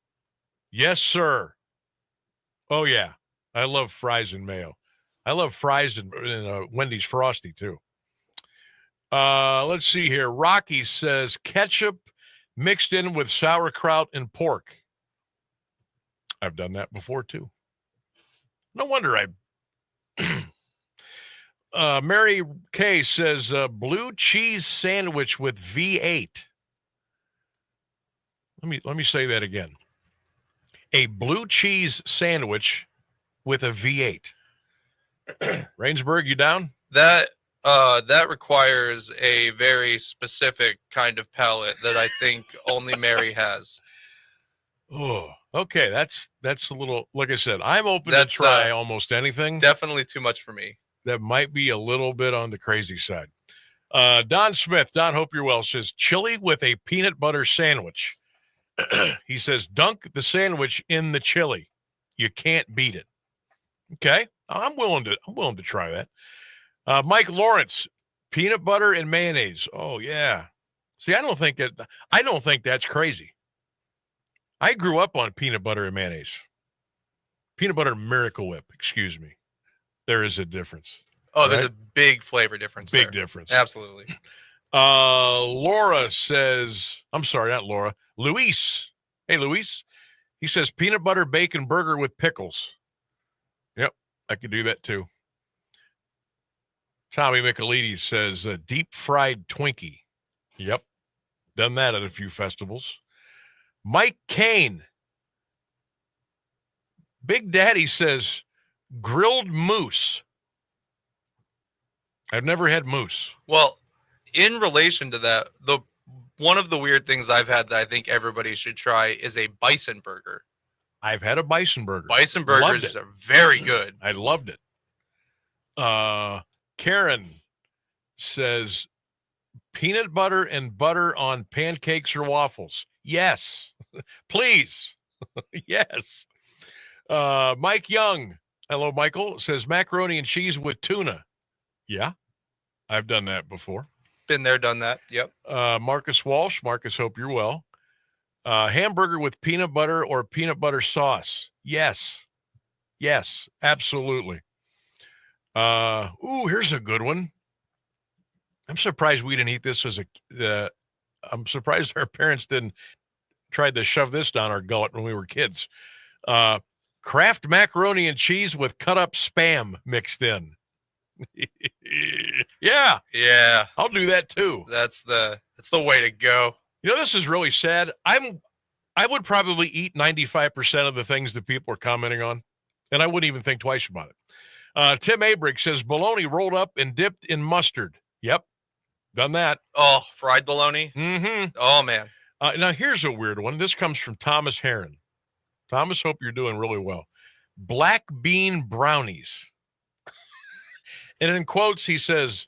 Yes, sir. Oh, yeah. I love fries and mayo. I love fries and Wendy's Frosty, too. Let's see here. Rocky says ketchup mixed in with sauerkraut and pork. I've done that before, too. No wonder Mary Kay says blue cheese sandwich with V8. Let me say that again. A blue cheese sandwich with a V8. Rainsburg, you down? That requires a very specific kind of palate that I think only Mary has. Oh, okay. That's a little, like I said, I'm open to try almost anything. Definitely too much for me. That might be a little bit on the crazy side. Don Smith, Don, hope you're well, says chili with a peanut butter sandwich. He says dunk the sandwich in the chili. You can't beat it. Okay, I'm willing to try that. Mike Lawrence, peanut butter and mayonnaise. Oh yeah. See, I don't think that's crazy. I grew up on peanut butter and mayonnaise. Peanut butter Miracle Whip, excuse me. There is a difference. Oh, right? There's a big flavor difference. Big difference. Absolutely. Laura says, I'm sorry, not Laura. Luis. Hey, Luis. He says peanut butter bacon burger with pickles. Yep, I could do that too. Tommy Michelides says deep fried Twinkie. Yep, done that at a few festivals. Mike Kane. Big Daddy says grilled moose. I've never had moose. Well, in relation to that, one of the weird things I've had that I think everybody should try is a bison burger. I've had a bison burger. Bison burgers are very good. I loved it. Karen says peanut butter and butter on pancakes or waffles. Yes, please. Yes. Mike Young, hello, Michael, says macaroni and cheese with tuna. Yeah, I've done that before. Been there, done that. Yep. Marcus Walsh. Marcus, hope you're well. Hamburger with peanut butter or peanut butter sauce. Yes. Yes, absolutely. Here's a good one. I'm surprised we didn't eat this I'm surprised our parents didn't try to shove this down our gullet when we were kids. Kraft macaroni and cheese with cut up Spam mixed in. Yeah. Yeah. I'll do that too. That's the way to go. You know, this is really sad. I would probably eat 95% of the things that people are commenting on, and I wouldn't even think twice about it. Tim Abrick says bologna rolled up and dipped in mustard. Yep. Done that. Oh, fried bologna? Mm-hmm. Oh, man. Now, here's a weird one. This comes from Thomas Heron. Thomas, hope you're doing really well. Black bean brownies. And in quotes, he says,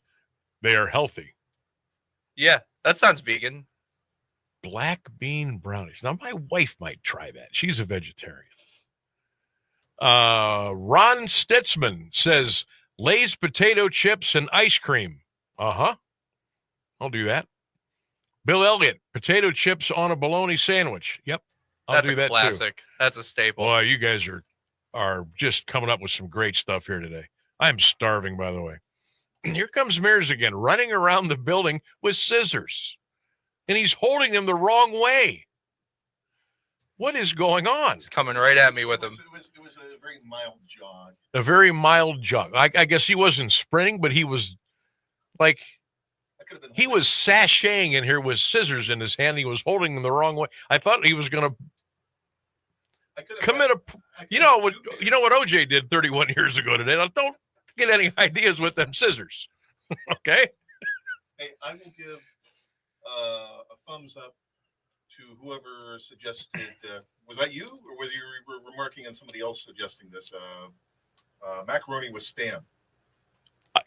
they are healthy. Yeah, that sounds vegan. Black bean brownies. Now, my wife might try that. She's a vegetarian. Ron Stitzman says, Lay's potato chips and ice cream. Uh-huh. I'll do that. Bill Elliott, potato chips on a bologna sandwich. Yep. I'll do that too. That's a classic. That's a staple. Boy, you guys are just coming up with some great stuff here today. I'm starving, by the way. Here comes Mears again, running around the building with scissors. And he's holding them the wrong way. What is going on? He's coming right at me with them. It was a very mild jog. A very mild jog. I guess he wasn't sprinting, but he was like, he was sashaying in here with scissors in his hand. He was holding them the wrong way. I thought he was going to commit you know what OJ did 31 years ago today. Now, don't get any ideas with them scissors. Okay? Hey, I will give a thumbs up to whoever suggested. Was that you, or whether you were remarking on somebody else suggesting this? Macaroni with Spam.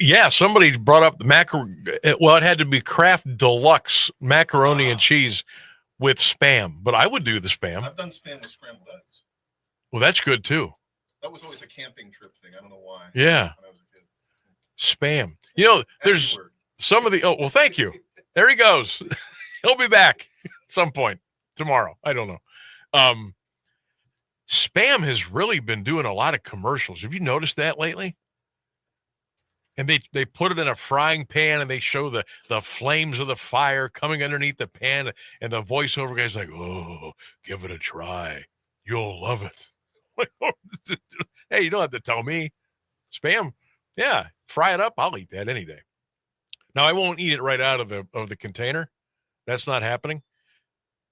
Yeah, somebody brought up the macaroni. Well, it had to be Kraft Deluxe macaroni and cheese with Spam, but I would do the Spam. I've done Spam with scrambled eggs. Well, that's good too. That was always a camping trip thing. I don't know why. Yeah. When I was a kid. Spam. You know, there's some of the. Oh, well, thank you. There he goes. He'll be back at some point tomorrow. I don't know. Spam has really been doing a lot of commercials. Have you noticed that lately? And they put it in a frying pan and they show the flames of the fire coming underneath the pan, and the voiceover guy's like, "Oh, give it a try. You'll love it." Hey, you don't have to tell me. Spam, yeah, fry it up. I'll eat that any day. Now, I won't eat it right out of the container. That's not happening.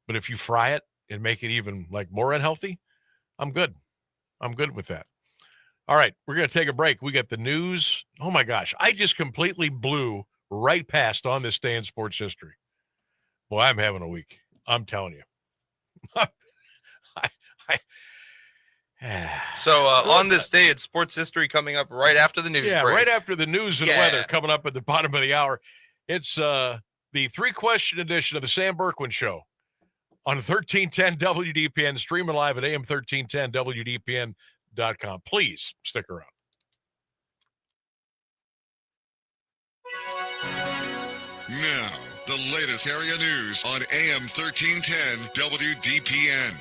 But if you fry it and make it even like more unhealthy, I'm good. I'm good with that. All right, we're going to take a break. We got the news. Oh, my gosh. I just completely blew right past on this day in sports history. Boy, I'm having a week. I'm telling you. So on this day, it's sports history coming up right after the news break. Right after the news and weather coming up at the bottom of the hour. It's the 3-question edition of the Sam Bourquin Show on 1310 WDPN, streaming live at AM1310WDPN.com. Please stick around. Now, the latest area news on AM 1310 WDPN.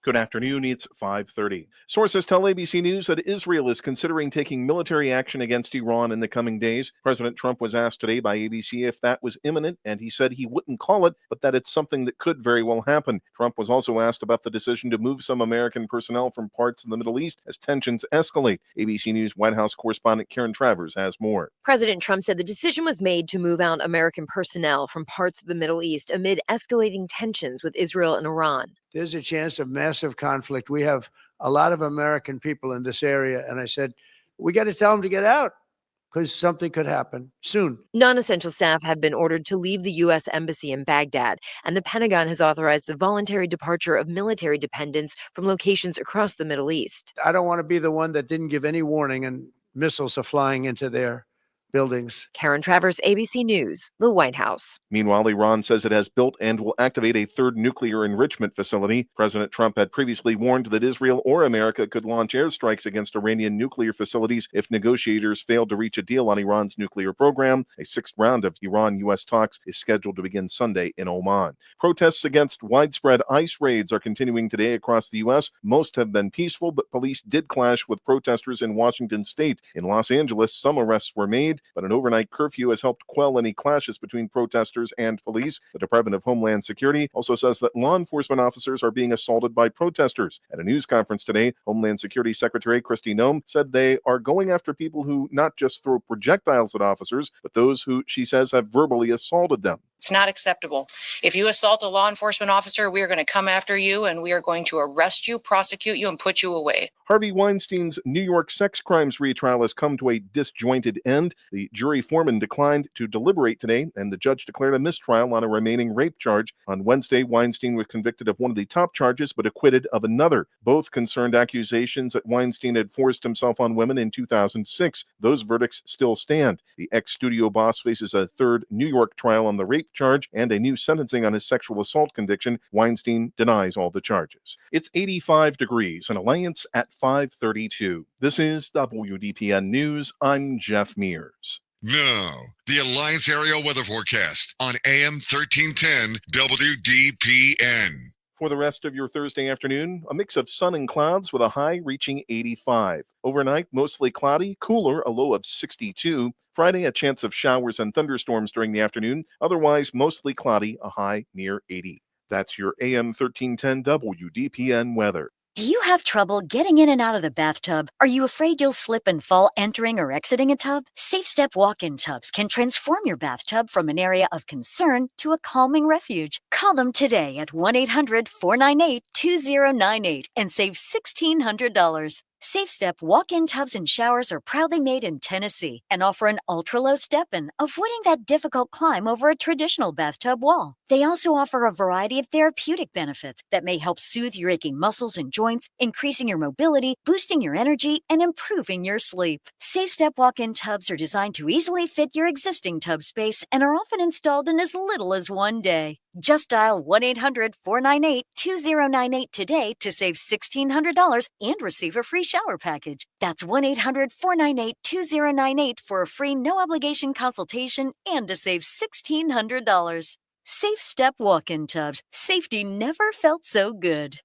Good afternoon. It's 5:30. Sources tell ABC News that Israel is considering taking military action against Iran in the coming days. President Trump was asked today by ABC if that was imminent, and he said he wouldn't call it, but that it's something that could very well happen. Trump was also asked about the decision to move some American personnel from parts of the Middle East as tensions escalate. ABC News White House correspondent Karen Travers has more. President Trump said the decision was made to move out American personnel from parts of the Middle East amid escalating tensions with Israel and Iran. There's a chance of massive conflict. We have a lot of American people in this area. And I said, we got to tell them to get out. because something could happen soon. Non-essential staff have been ordered to leave the U.S. Embassy in Baghdad, and the Pentagon has authorized the voluntary departure of military dependents from locations across the Middle East. I don't want to be the one that didn't give any warning and missiles are flying into their buildings. Karen Travers, ABC News, the White House. Meanwhile, Iran says it has built and will activate a third nuclear enrichment facility. President Trump had previously warned that Israel or America could launch airstrikes against Iranian nuclear facilities if negotiators failed to reach a deal on Iran's nuclear program. A sixth round of Iran-U.S. talks is scheduled to begin Sunday in Oman. Protests against widespread ICE raids are continuing today across the U.S. Most have been peaceful, but police did clash with protesters in Washington state. In Los Angeles, some arrests were made, but an overnight curfew has helped quell any clashes between protesters and police. The Department of Homeland Security also says that law enforcement officers are being assaulted by protesters. At a news conference today, Homeland Security Secretary Kristi Noem said they are going after people who not just throw projectiles at officers, but those who, she says, have verbally assaulted them. It's not acceptable. If you assault a law enforcement officer, we are going to come after you and we are going to arrest you, prosecute you, and put you away. Harvey Weinstein's New York sex crimes retrial has come to a disjointed end. The jury foreman declined to deliberate today, and the judge declared a mistrial on a remaining rape charge. On Wednesday, Weinstein was convicted of one of the top charges, but acquitted of another. Both concerned accusations that Weinstein had forced himself on women in 2006. Those verdicts still stand. The ex-studio boss faces a third New York trial on the rape charge and a new sentencing on his sexual assault conviction. Weinstein denies all the charges. It's 85 degrees and Alliance at 5:32. This is WDPN News. I'm Jeff Mears. Now, the Alliance Area Weather Forecast on AM 1310 WDPN. For the rest of your Thursday afternoon, a mix of sun and clouds with a high reaching 85. Overnight, mostly cloudy, cooler, a low of 62. Friday, a chance of showers and thunderstorms during the afternoon. Otherwise, mostly cloudy, a high near 80. That's your AM 1310 WDPN weather. Do you have trouble getting in and out of the bathtub? Are you afraid you'll slip and fall entering or exiting a tub? SafeStep walk-in tubs can transform your bathtub from an area of concern to a calming refuge. Call them today at 1-800-498-2098 and save $1,600. SafeStep walk-in tubs and showers are proudly made in Tennessee and offer an ultra-low step-in, avoiding that difficult climb over a traditional bathtub wall. They also offer a variety of therapeutic benefits that may help soothe your aching muscles and joints, increasing your mobility, boosting your energy, and improving your sleep. SafeStep walk-in tubs are designed to easily fit your existing tub space and are often installed in as little as one day. Just dial 1-800-498-2098 today to save $1,600 and receive a free shower package. That's 1-800-498-2098 for a free no-obligation consultation and to save $1,600. SafeStep walk-in tubs. Safety never felt so good.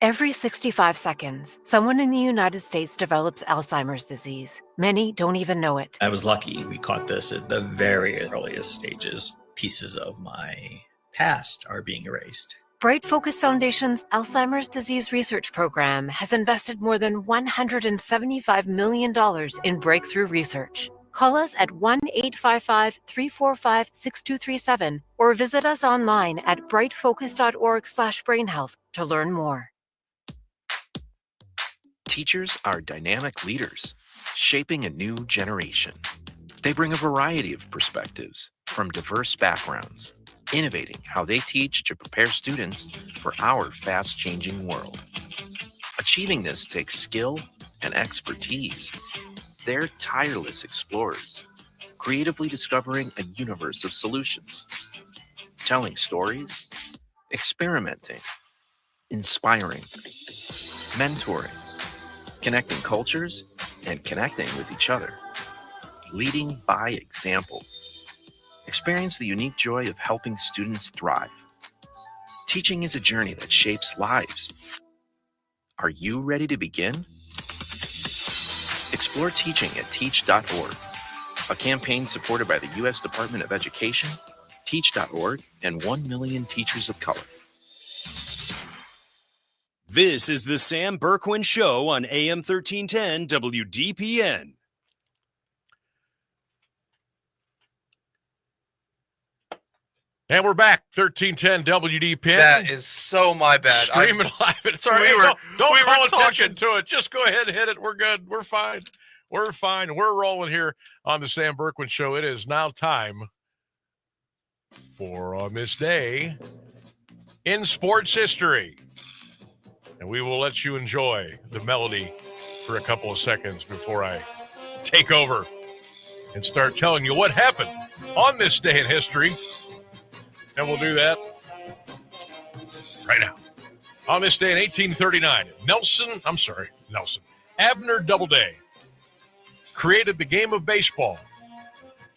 Every 65 seconds, someone in the United States develops Alzheimer's disease. Many don't even know it. I was lucky. We caught this at the very earliest stages. Pieces of my past are being erased. Bright Focus Foundation's Alzheimer's Disease Research Program has invested more than $175 million in breakthrough research. Call us at 1-855-345-6237 or visit us online at brightfocus.org/brainhealth to learn more. Teachers are dynamic leaders, shaping a new generation. They bring a variety of perspectives from diverse backgrounds, innovating how they teach to prepare students for our fast-changing world. Achieving this takes skill and expertise. They're tireless explorers, creatively discovering a universe of solutions, telling stories, experimenting, inspiring, mentoring, connecting cultures, and connecting with each other, leading by example. Experience the unique joy of helping students thrive. Teaching is a journey that shapes lives. Are you ready to begin? Explore teaching at teach.org, a campaign supported by the U.S. Department of Education, teach.org, and 1 million teachers of color. This is the Sam Bourquin Show on AM 1310 WDPN. And we're back, 1310 WDPN. That is so my bad. Streaming live. It's all right. Don't call attention to it. Just go ahead and hit it. We're good. We're fine. We're fine. We're rolling here on the Sam Bourquin Show. It is now time for On This Day in Sports History. And we will let you enjoy the melody for a couple of seconds before I take over and start telling you what happened on this day in history. And we'll do that right now. On this day in 1839, Abner Doubleday created the game of baseball.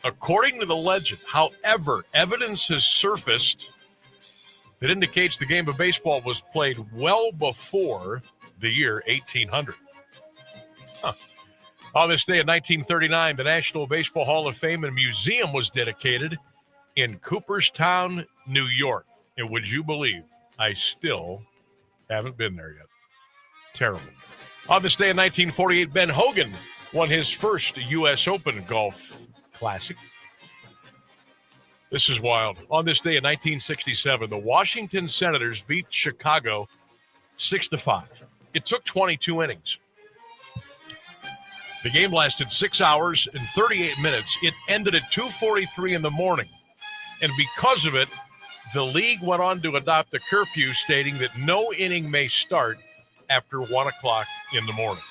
According to the legend, however, evidence has surfaced that indicates the game of baseball was played well before the year 1800. On this day in 1939, the National Baseball Hall of Fame and Museum was dedicated in Cooperstown, New York. And would you believe I still haven't been there yet? Terrible. On this day in 1948, Ben Hogan won his first U.S. Open golf classic. This is wild. On this day in 1967, the Washington Senators beat Chicago 6-5. It took 22 innings. The game lasted 6 hours and 38 minutes. It ended at 2:43 in the morning. And because of it, the league went on to adopt a curfew stating that no inning may start after 1 o'clock in the morning.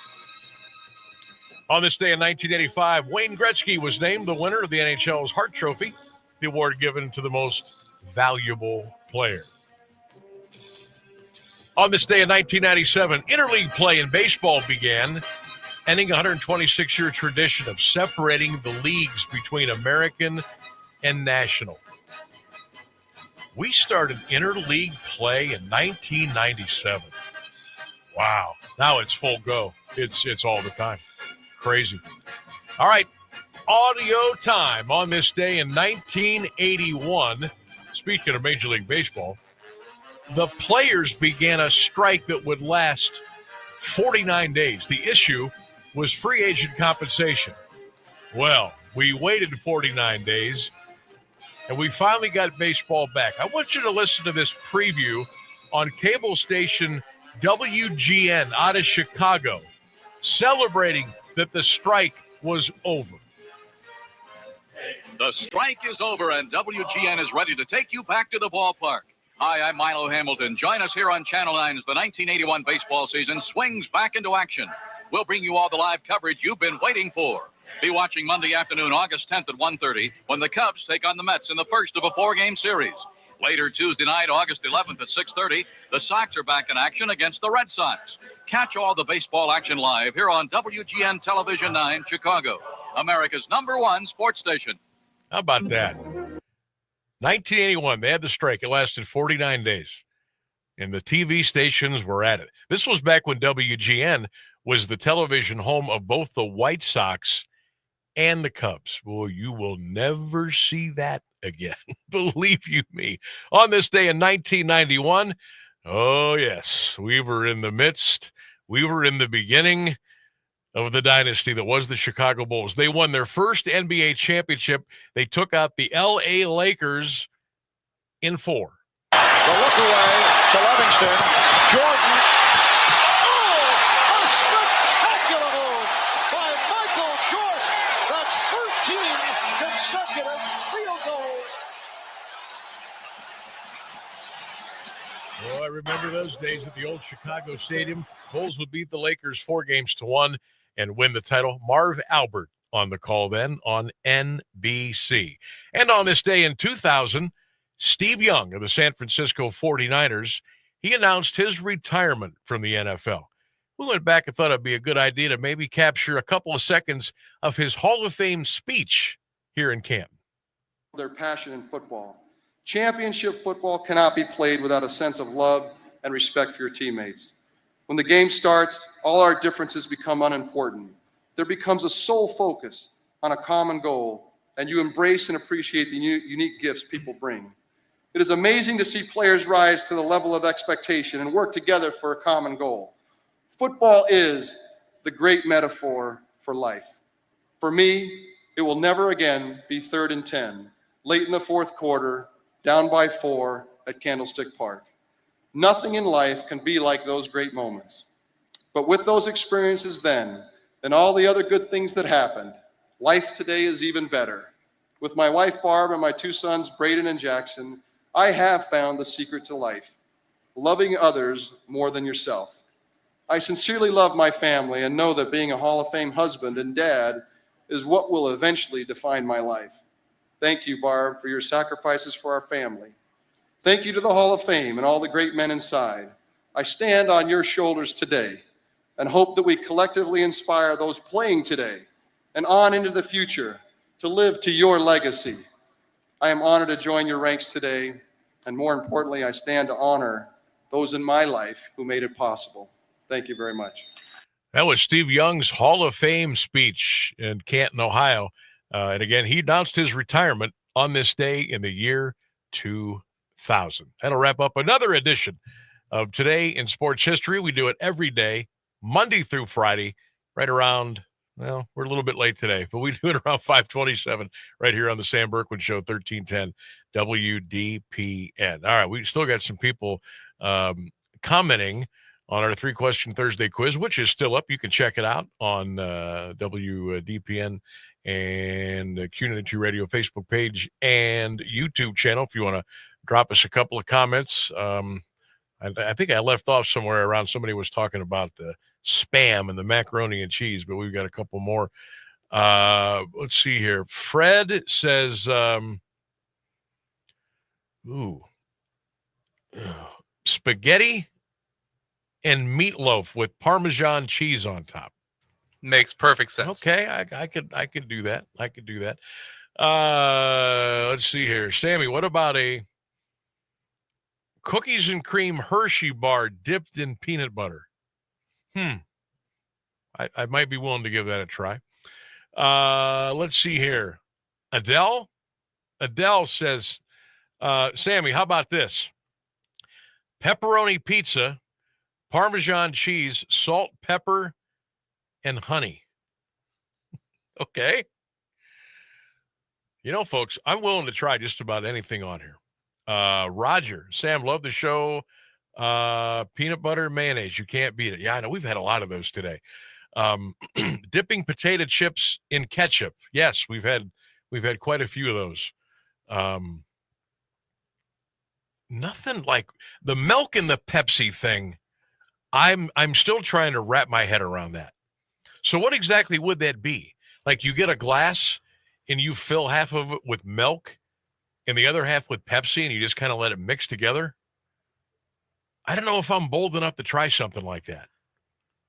On this day in 1985, Wayne Gretzky was named the winner of the NHL's Hart Trophy, the award given to the most valuable player. On this day in 1997, interleague play in baseball began, ending a 126-year tradition of separating the leagues between American and national. We started interleague play in 1997. Wow. Now it's full go. It's all the time. Crazy. All right. Audio time on this day in 1981. Speaking of Major League Baseball, the players began a strike that would last 49 days. The issue was free agent compensation. Well, we waited 49 days, and we finally got baseball back. I want you to listen to this preview on cable station WGN out of Chicago, celebrating that the strike was over. The strike is over, and WGN is ready to take you back to the ballpark. Hi, I'm Milo Hamilton. Join us here on Channel 9 as the 1981 baseball season swings back into action. We'll bring you all the live coverage you've been waiting for. Be watching Monday afternoon, August 10th at 1:30, when the Cubs take on the Mets in the first of a 4-game series. Later Tuesday night, August 11th at 6:30, the Sox are back in action against the Red Sox. Catch all the baseball action live here on WGN Television 9 Chicago, America's #1 sports station. How about that? 1981, they had the strike. It lasted 49 days, and the TV stations were at it. This was back when WGN was the television home of both the White Sox and the Cubs. Well, you will never see that again. Believe you me. On this day in 1991, oh, yes, we were in the beginning of the dynasty that was the Chicago Bulls. They won their first NBA championship. They took out the L.A. Lakers in 4. The look away to Livingston. Jordan. Oh, a spectacular move by Michael Jordan. That's 13 consecutive field goals. Oh, I remember those days at the old Chicago Stadium. Bulls would beat the Lakers 4-1 and win the title. Marv Albert on the call then on NBC. And on this day in 2000, Steve Young of the San Francisco 49ers, he announced his retirement from the NFL. We went back and thought it'd be a good idea to maybe capture a couple of seconds of his Hall of Fame speech here in Canton. Their passion in football. Championship football cannot be played without a sense of love and respect for your teammates. When the game starts, all our differences become unimportant. There becomes a sole focus on a common goal, and you embrace and appreciate the unique gifts people bring. It is amazing to see players rise to the level of expectation and work together for a common goal. Football is the great metaphor for life. For me, it will never again be 3rd and 10, late in the 4th quarter, down by 4 at Candlestick Park. Nothing in life can be like those great moments. But with those experiences then, and all the other good things that happened, life today is even better. With my wife Barb and my two sons Braden and Jackson, I have found the secret to life: loving others more than yourself. I sincerely love my family and know that being a Hall of Fame husband and dad is what will eventually define my life. Thank you, Barb, for your sacrifices for our family. Thank you to the Hall of Fame and all the great men inside. I stand on your shoulders today and hope that we collectively inspire those playing today and on into the future to live to your legacy. I am honored to join your ranks today, and more importantly, I stand to honor those in my life who made it possible. Thank you very much. That was Steve Young's Hall of Fame speech in Canton, Ohio. And again, he announced his retirement on this day in the year 2000. That'll wrap up another edition of Today in Sports History. We do it every day, Monday through Friday, right around, well, we're a little bit late today, but we do it around 5:27 right here on the Sam Bourquin Show, 1310 WDPN. All right, we still got some people commenting on our 3-question Thursday quiz, which is still up. You can check it out on WDPN and Q92 Radio Facebook page and YouTube channel if you want to drop us a couple of comments. I think I left off somewhere around somebody was talking about the Spam and the macaroni and cheese, but we've got a couple more. Let's see here. Fred says, spaghetti and meatloaf with Parmesan cheese on top. Makes perfect sense. Okay, I could do that. I could do that. Let's see here. Sammy, what about a cookies and cream Hershey bar dipped in peanut butter? I might be willing to give that a try. Let's see here. Adele says, Sammy, how about this? Pepperoni pizza, Parmesan cheese, salt, pepper, and honey. Okay. You know, folks, I'm willing to try just about anything on here. Roger, Sam, love the show. Peanut butter, mayonnaise, you can't beat it. Yeah, I know we've had a lot of those today. Dipping potato chips in ketchup. Yes, we've had quite a few of those. Nothing like the milk and the Pepsi thing. I'm still trying to wrap my head around that. So what exactly would that be? Like you get a glass and you fill half of it with milk and the other half with Pepsi and you just kind of let it mix together? I don't know if I'm bold enough to try something like that.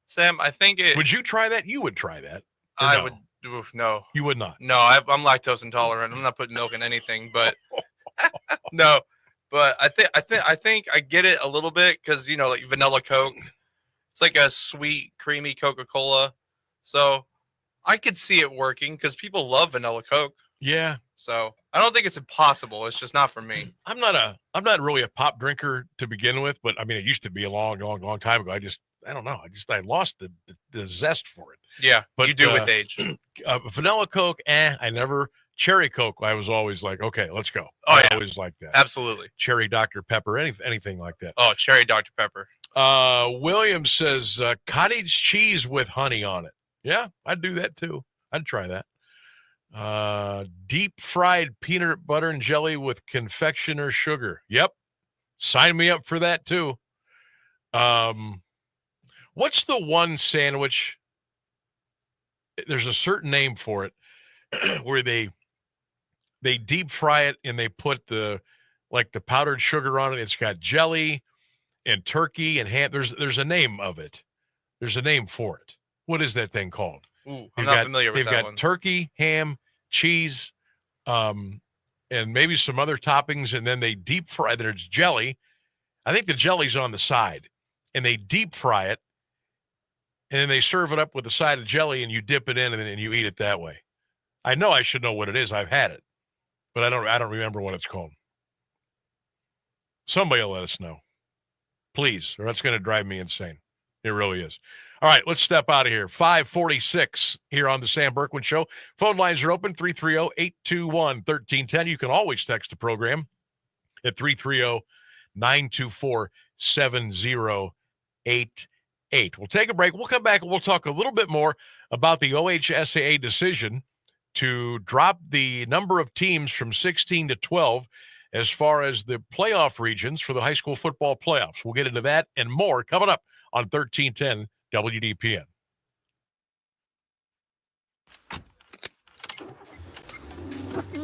Sam, I think it... Would you try that? You would try that. I would. Oof, no. You would not? No, I'm lactose intolerant. I'm not putting milk in anything, but... No. But I think I get it a little bit because, you know, like vanilla Coke. It's like a sweet, creamy Coca-Cola. So I could see it working because people love vanilla Coke. Yeah. So I don't think it's impossible. It's just not for me. I'm not really a pop drinker to begin with, but I mean, it used to be a long time ago. I don't know. I lost the zest for it. Yeah, but you do with age. Vanilla Coke, I never. Cherry Coke, I was always like, okay, let's go. Oh, yeah. I always like that. Absolutely. Cherry Dr. Pepper, anything like that. Oh, cherry Dr. Pepper. William says cottage cheese with honey on it. Yeah, I'd do that too. I'd try that. Deep fried peanut butter and jelly with confectioner sugar. Yep. Sign me up for that too. What's the one sandwich? There's a certain name for it where they deep fry it and they put the powdered sugar on it. It's got jelly and turkey and ham. There's a name of it. There's a name for it. What is that thing called? Ooh, I'm not familiar with that one. They've got turkey, ham, cheese, and maybe some other toppings, and then they deep fry. There's jelly. I think the jelly's on the side, and they deep fry it, and then they serve it up with a side of jelly, and you dip it in, and then you eat it that way. I know I should know what it is. I've had it, but I don't remember what it's called. Somebody will let us know, please, or that's going to drive me insane. It really is. All right, let's step out of here. 5:46 here on the Sam Bourquin Show. Phone lines are open, 330-821-1310. You can always text the program at 330-924-7088. 8. We'll take a break. We'll come back and we'll talk a little bit more about the OHSAA decision to drop the number of teams from 16 to 12 as far as the playoff regions for the high school football playoffs. We'll get into that and more coming up on 1310 WDPN.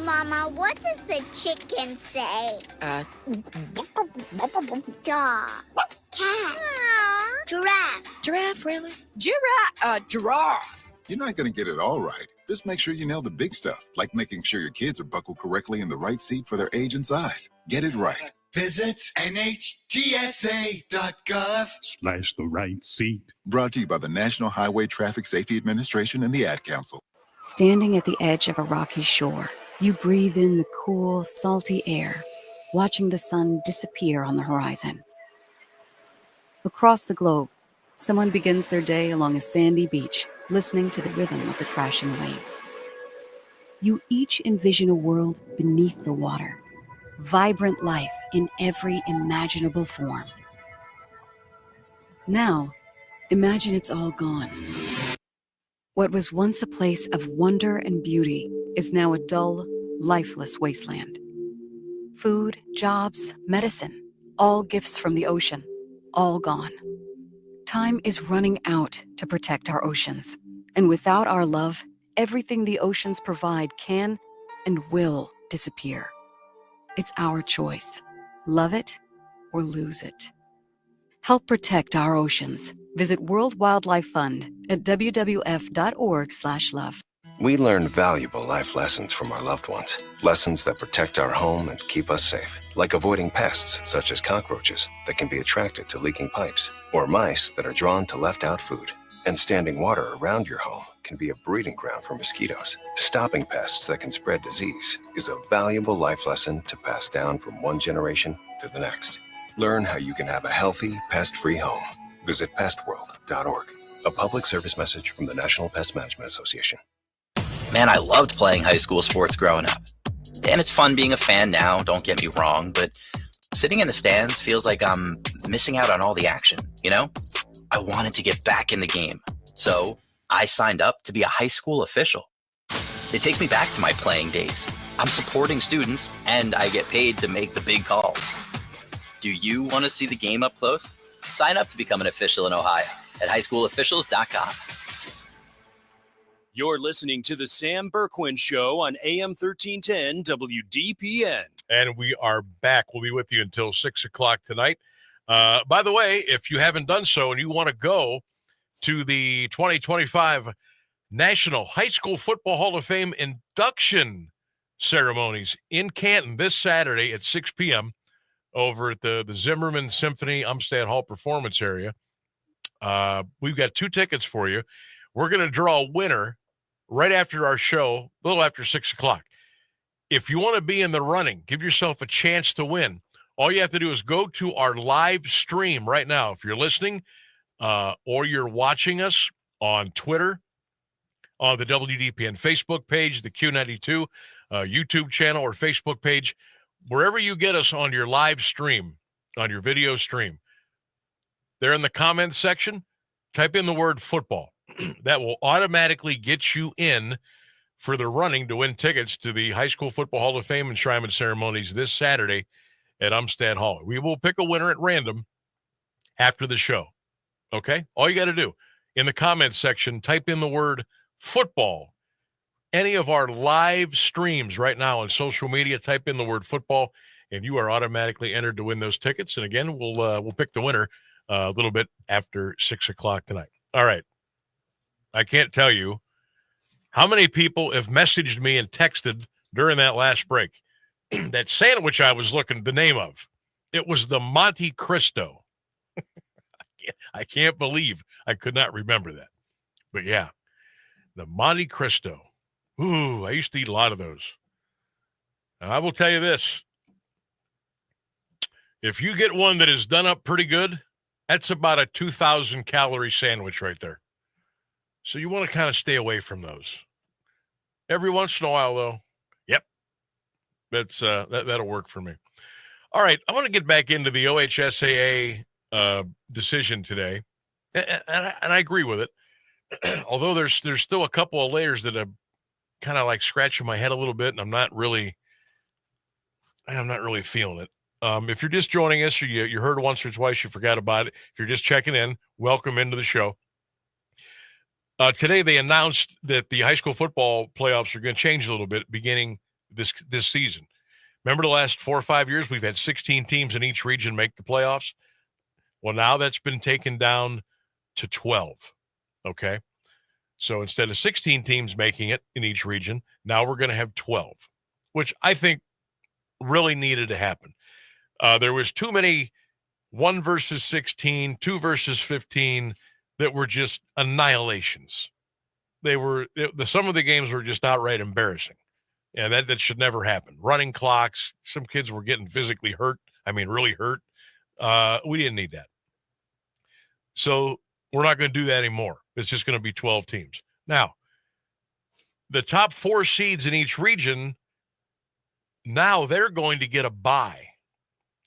Mama, what does the chicken say? Dog. Cat. Giraffe. Giraffe, really? Giraffe. You're not going to get it all right. Just make sure you nail the big stuff, like making sure your kids are buckled correctly in the right seat for their age and size. Get it right. Visit NHTSA.gov/the right seat. Brought to you by the National Highway Traffic Safety Administration and the Ad Council. Standing at the edge of a rocky shore, you breathe in the cool, salty air, watching the sun disappear on the horizon. Across the globe, someone begins their day along a sandy beach, listening to the rhythm of the crashing waves. You each envision a world beneath the water, vibrant life in every imaginable form. Now, imagine it's all gone. What was once a place of wonder and beauty is now a dull, lifeless wasteland. Food, jobs, medicine, all gifts from the ocean, all gone. Time is running out to protect our oceans, and without our love, everything the oceans provide can and will disappear. It's our choice. Love it or lose it. Help protect our oceans. Visit World Wildlife Fund at wwf.org/love. We learn valuable life lessons from our loved ones. Lessons that protect our home and keep us safe. Like avoiding pests such as cockroaches that can be attracted to leaking pipes, or mice that are drawn to left-out food. And standing water around your home can be a breeding ground for mosquitoes. Stopping pests that can spread disease is a valuable life lesson to pass down from one generation to the next. Learn how you can have a healthy, pest-free home. Visit pestworld.org. A public service message from the National Pest Management Association. Man, I loved playing high school sports growing up. And it's fun being a fan now, don't get me wrong, but sitting in the stands feels like I'm missing out on all the action, you know? I wanted to get back in the game, so I signed up to be a high school official. It takes me back to my playing days. I'm supporting students, and I get paid to make the big calls. Do you want to see the game up close? Sign up to become an official in Ohio at highschoolofficials.com. You're listening to the Sam Bourquin Show on AM 1310 WDPN. And we are back. We'll be with you until 6 o'clock tonight. By the way, if you haven't done so and you want to go to the 2025 National High School Football Hall of Fame induction ceremonies in Canton this Saturday at 6 p.m. over at the Zimmerman Symphony Umstead Hall Performance Area, we've got 2 tickets for you. We're going to draw a winner right after our show, a little after 6 o'clock. If you want to be in the running, give yourself a chance to win. All you have to do is go to our live stream right now. If you're listening or you're watching us on Twitter, on the WDPN Facebook page, the Q92 YouTube channel or Facebook page, wherever you get us on your live stream, on your video stream, there in the comments section, type in the word football. That will automatically get you in for the running to win tickets to the High School Football Hall of Fame enshrinement ceremonies this Saturday at Umstead Hall. We will pick a winner at random after the show. Okay? All you got to do, in the comments section, type in the word football. Any of our live streams right now on social media, type in the word football, and you are automatically entered to win those tickets. And again, we'll pick the winner a little bit after 6 o'clock tonight. All right. I can't tell you how many people have messaged me and texted during that last break. That sandwich I was looking the name of, it was the Monte Cristo. I can't believe I could not remember that. But yeah, the Monte Cristo. Ooh, I used to eat a lot of those. And I will tell you this. If you get one that is done up pretty good, that's about a 2,000 calorie sandwich right there. So you want to kind of stay away from those. Every once in a while, though, yep, that'll work for me. All right, I want to get back into the OHSAA decision today. And I agree with it. Although there's still a couple of layers that I'm kind of like scratching my head a little bit, and I'm not really feeling it. If you're just joining us, or you heard once or twice, you forgot about it. If you're just checking in, welcome into the show. Today they announced that the high school football playoffs are going to change a little bit beginning this season. Remember the last 4 or 5 years, we've had 16 teams in each region make the playoffs. Well, now that's been taken down to 12. Okay. So instead of 16 teams making it in each region, now we're going to have 12, which I think really needed to happen. There was too many 1 versus 16, 2 versus 15 that were just annihilations. Some of the games were just outright embarrassing. And that should never happen. Running clocks, some kids were getting physically hurt. I mean, really hurt. We didn't need that. So we're not going to do that anymore. It's just going to be 12 teams. Now, the top 4 seeds in each region, now they're going to get a bye.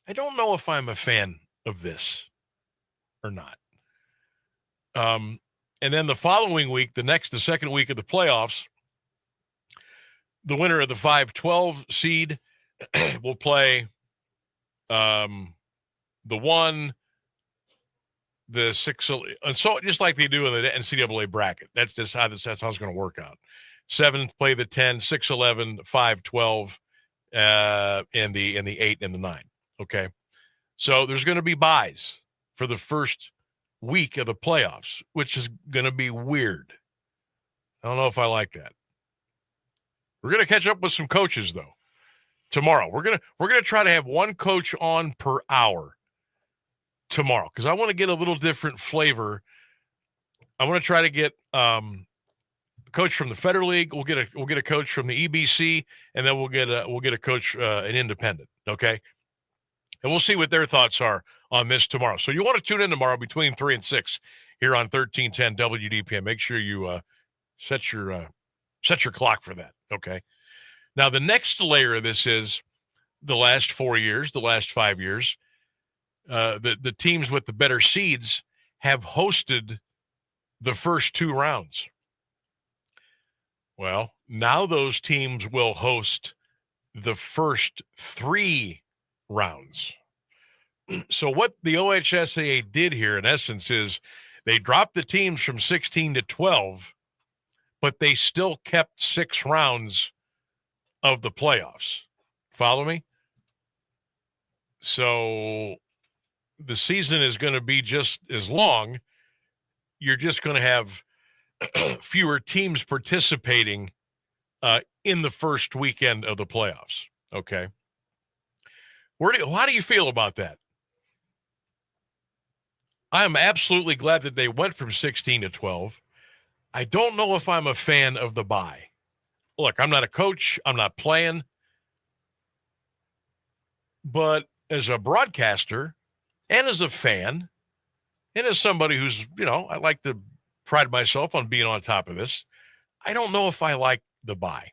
I don't know if I'm a fan of this or not. And then the following week, the second week of the playoffs, the winner of the 5-12 seed will play the 1, the 6, and so just like they do in the NCAA bracket. That's just how it's going to work out. 7 play the 10, 6, 11, 5, 12, and the 8 and the 9. Okay, so there's going to be buys for the first week of the playoffs, which is going to be weird. I don't know if I like that. We're going to catch up with some coaches though tomorrow. We're going to try to have one coach on per hour tomorrow because I want to get a little different flavor. I want to try to get a coach from the Federal League. We'll get a coach from the EBC, and then we'll get a coach an independent. Okay, and we'll see what their thoughts are on this tomorrow. So you want to tune in tomorrow between 3 and 6 here on 1310 WDPM. Make sure you set your clock for that. Okay. Now, the next layer of this is the last 4 years, the last 5 years, the teams with the better seeds have hosted the first 2 rounds. Well, now those teams will host the first 3 rounds. So what the OHSAA did here, in essence, is they dropped the teams from 16 to 12, but they still kept 6 rounds of the playoffs. Follow me? So the season is going to be just as long. You're just going to have fewer teams participating in the first weekend of the playoffs. Okay. How do you feel about that? I am absolutely glad that they went from 16 to 12. I don't know if I'm a fan of the bye. Look, I'm not a coach. I'm not playing. But as a broadcaster and as a fan and as somebody who's, I like to pride myself on being on top of this, I don't know if I like the bye.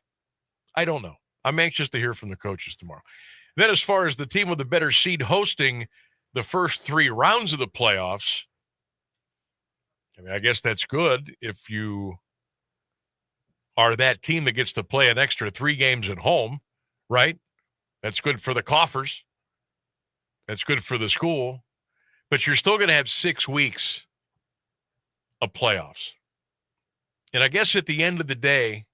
I don't know. I'm anxious to hear from the coaches tomorrow. Then as far as the team with the better seed hosting the first 3 rounds of the playoffs, I mean, I guess that's good if you are that team that gets to play an extra 3 games at home, right? That's good for the coffers. That's good for the school. But you're still going to have 6 weeks of playoffs. And I guess at the end of the day,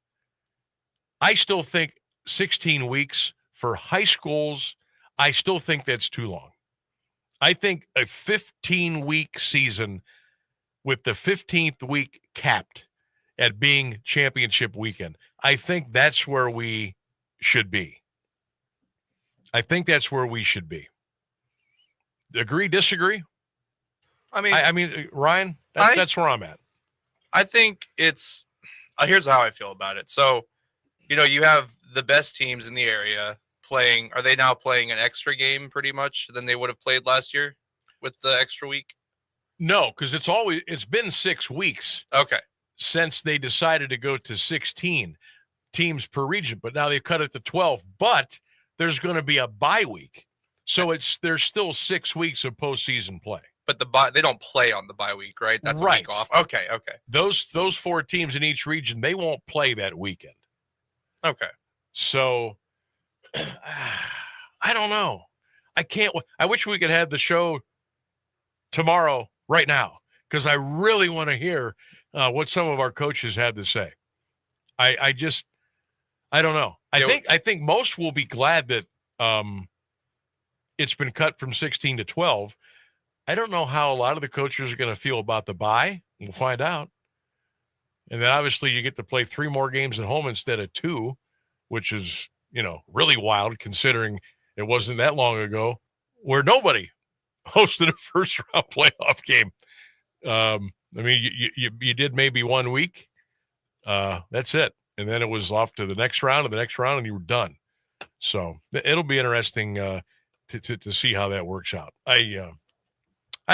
I still think 16 weeks for high schools, I still think that's too long. I think a 15-week season with the 15th week capped at being championship weekend, I think that's where we should be. Agree, disagree? I mean, Ryan, that's where I'm at. I think it's here's how I feel about it. So, you have the best teams in the area playing. Are they now playing an extra game pretty much than they would have played last year with the extra week? No, because it's been 6 weeks. Okay. Since they decided to go to 16 teams per region, but now they've cut it to 12. But there's going to be a bye week, so there's still 6 weeks of postseason play. But they don't play on the bye week, right? That's right. A week off. Okay. Those 4 teams in each region, they won't play that weekend. Okay. So I don't know. I wish we could have the show tomorrow right now, because I really want to hear what some of our coaches had to say. I don't know. I think most will be glad that it's been cut from 16 to 12. I don't know how a lot of the coaches are going to feel about the bye. We'll find out. And then obviously you get to play 3 more games at home instead of 2, which is, really wild considering it wasn't that long ago where nobody hosted a first-round playoff game. You did maybe 1 week. That's it. And then it was off to the next round and the next round, and you were done. So it'll be interesting to see how that works out. I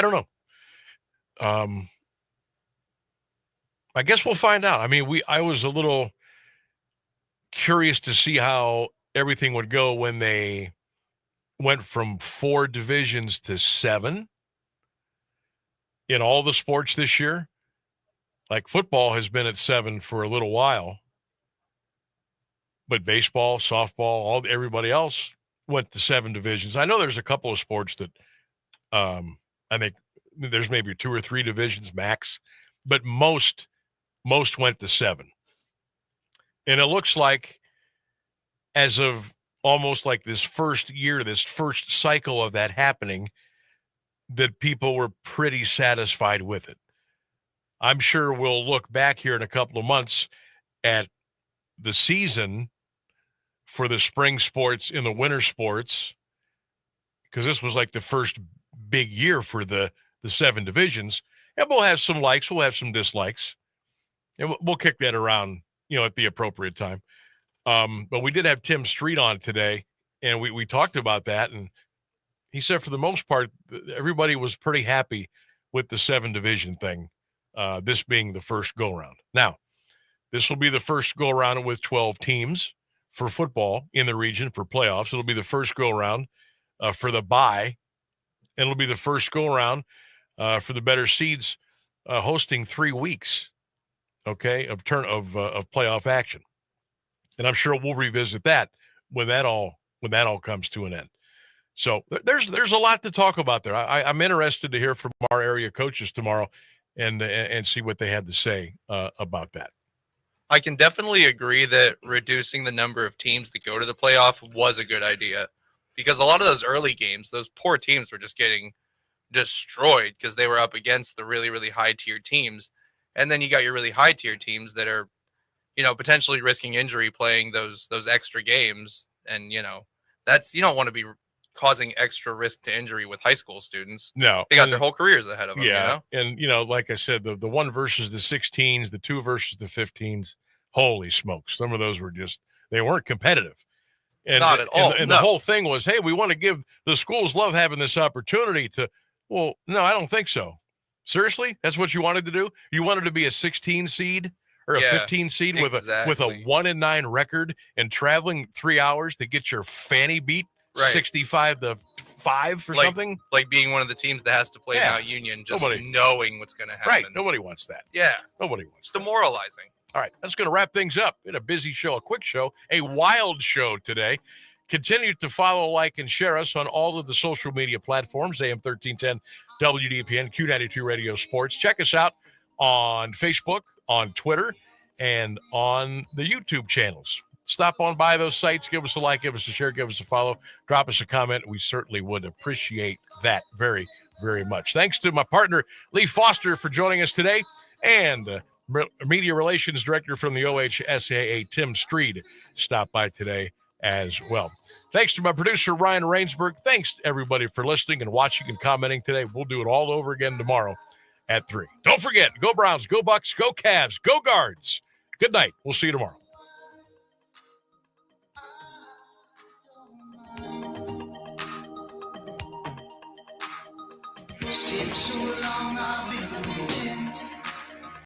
don't know. I guess we'll find out. I was a little curious to see how everything would go when they went from 4 divisions to 7 in all the sports this year. Like football has been at 7 for a little while, but baseball, softball, everybody else went to 7 divisions. I know there's a couple of sports that I think there's maybe 2 or 3 divisions max, but most went to 7. And it looks like as of almost like this first year, this first cycle of that happening, that people were pretty satisfied with it. I'm sure we'll look back here in a couple of months at the season for the spring sports and the winter sports, because this was like the first big year for the 7 divisions. And we'll have some likes, we'll have some dislikes, and we'll kick that around, at the appropriate time. But we did have Tim Street on today, and we talked about that, and he said for the most part, everybody was pretty happy with the 7 division thing, this being the first go-around. Now, this will be the first go-around with 12 teams for football in the region for playoffs. It'll be the first go-around for the bye, and it'll be the first go-around for the better seeds hosting 3 weeks, of playoff action. And I'm sure we'll revisit that when that all comes to an end. So there's a lot to talk about there. I'm interested to hear from our area coaches tomorrow and see what they had to say about that. I can definitely agree that reducing the number of teams that go to the playoff was a good idea, because a lot of those early games, those poor teams were just getting destroyed because they were up against the really, really high tier teams. And then you got your really high tier teams that are, potentially risking injury playing those extra games. And, you don't want to be causing extra risk to injury with high school students. No. They got their whole careers ahead of them. Yeah. And, like I said, the 1 versus the 16s, the 2 versus the 15s, holy smokes. Some of those were they weren't competitive. And, not at all. And the whole thing was, hey, we want to give the schools love having this opportunity to, well, no, I don't think so. Seriously? That's what you wanted to do? You wanted to be a 16 seed or a 15 seed with a 1-9 record and traveling 3 hours to get your fanny beat 65-5 or something? Like being one of the teams that has to play Mount Union, just knowing what's going to happen. Right. Nobody wants that. Yeah. Nobody wants that. It's demoralizing. All right. That's going to wrap things up. In a busy show, a quick show, a wild show today. Continue to follow, like, and share us on all of the social media platforms, AM 1310, WDPN, Q92 Radio Sports. Check us out on Facebook, on Twitter, and on the YouTube channels. Stop on by those sites. Give us a like, give us a share, give us a follow, drop us a comment. We certainly would appreciate that very, very much. Thanks to my partner, Lee Foster, for joining us today, and Media Relations Director from the OHSAA, Tim Street, stopped by today as well. Thanks to my producer, Ryan Rainsberg. Thanks to everybody for listening and watching and commenting today. We'll do it all over again tomorrow at 3. Don't forget, go Browns, go Bucks, go Cavs, go Guards. Good night. We'll see you tomorrow. Seems so long I've been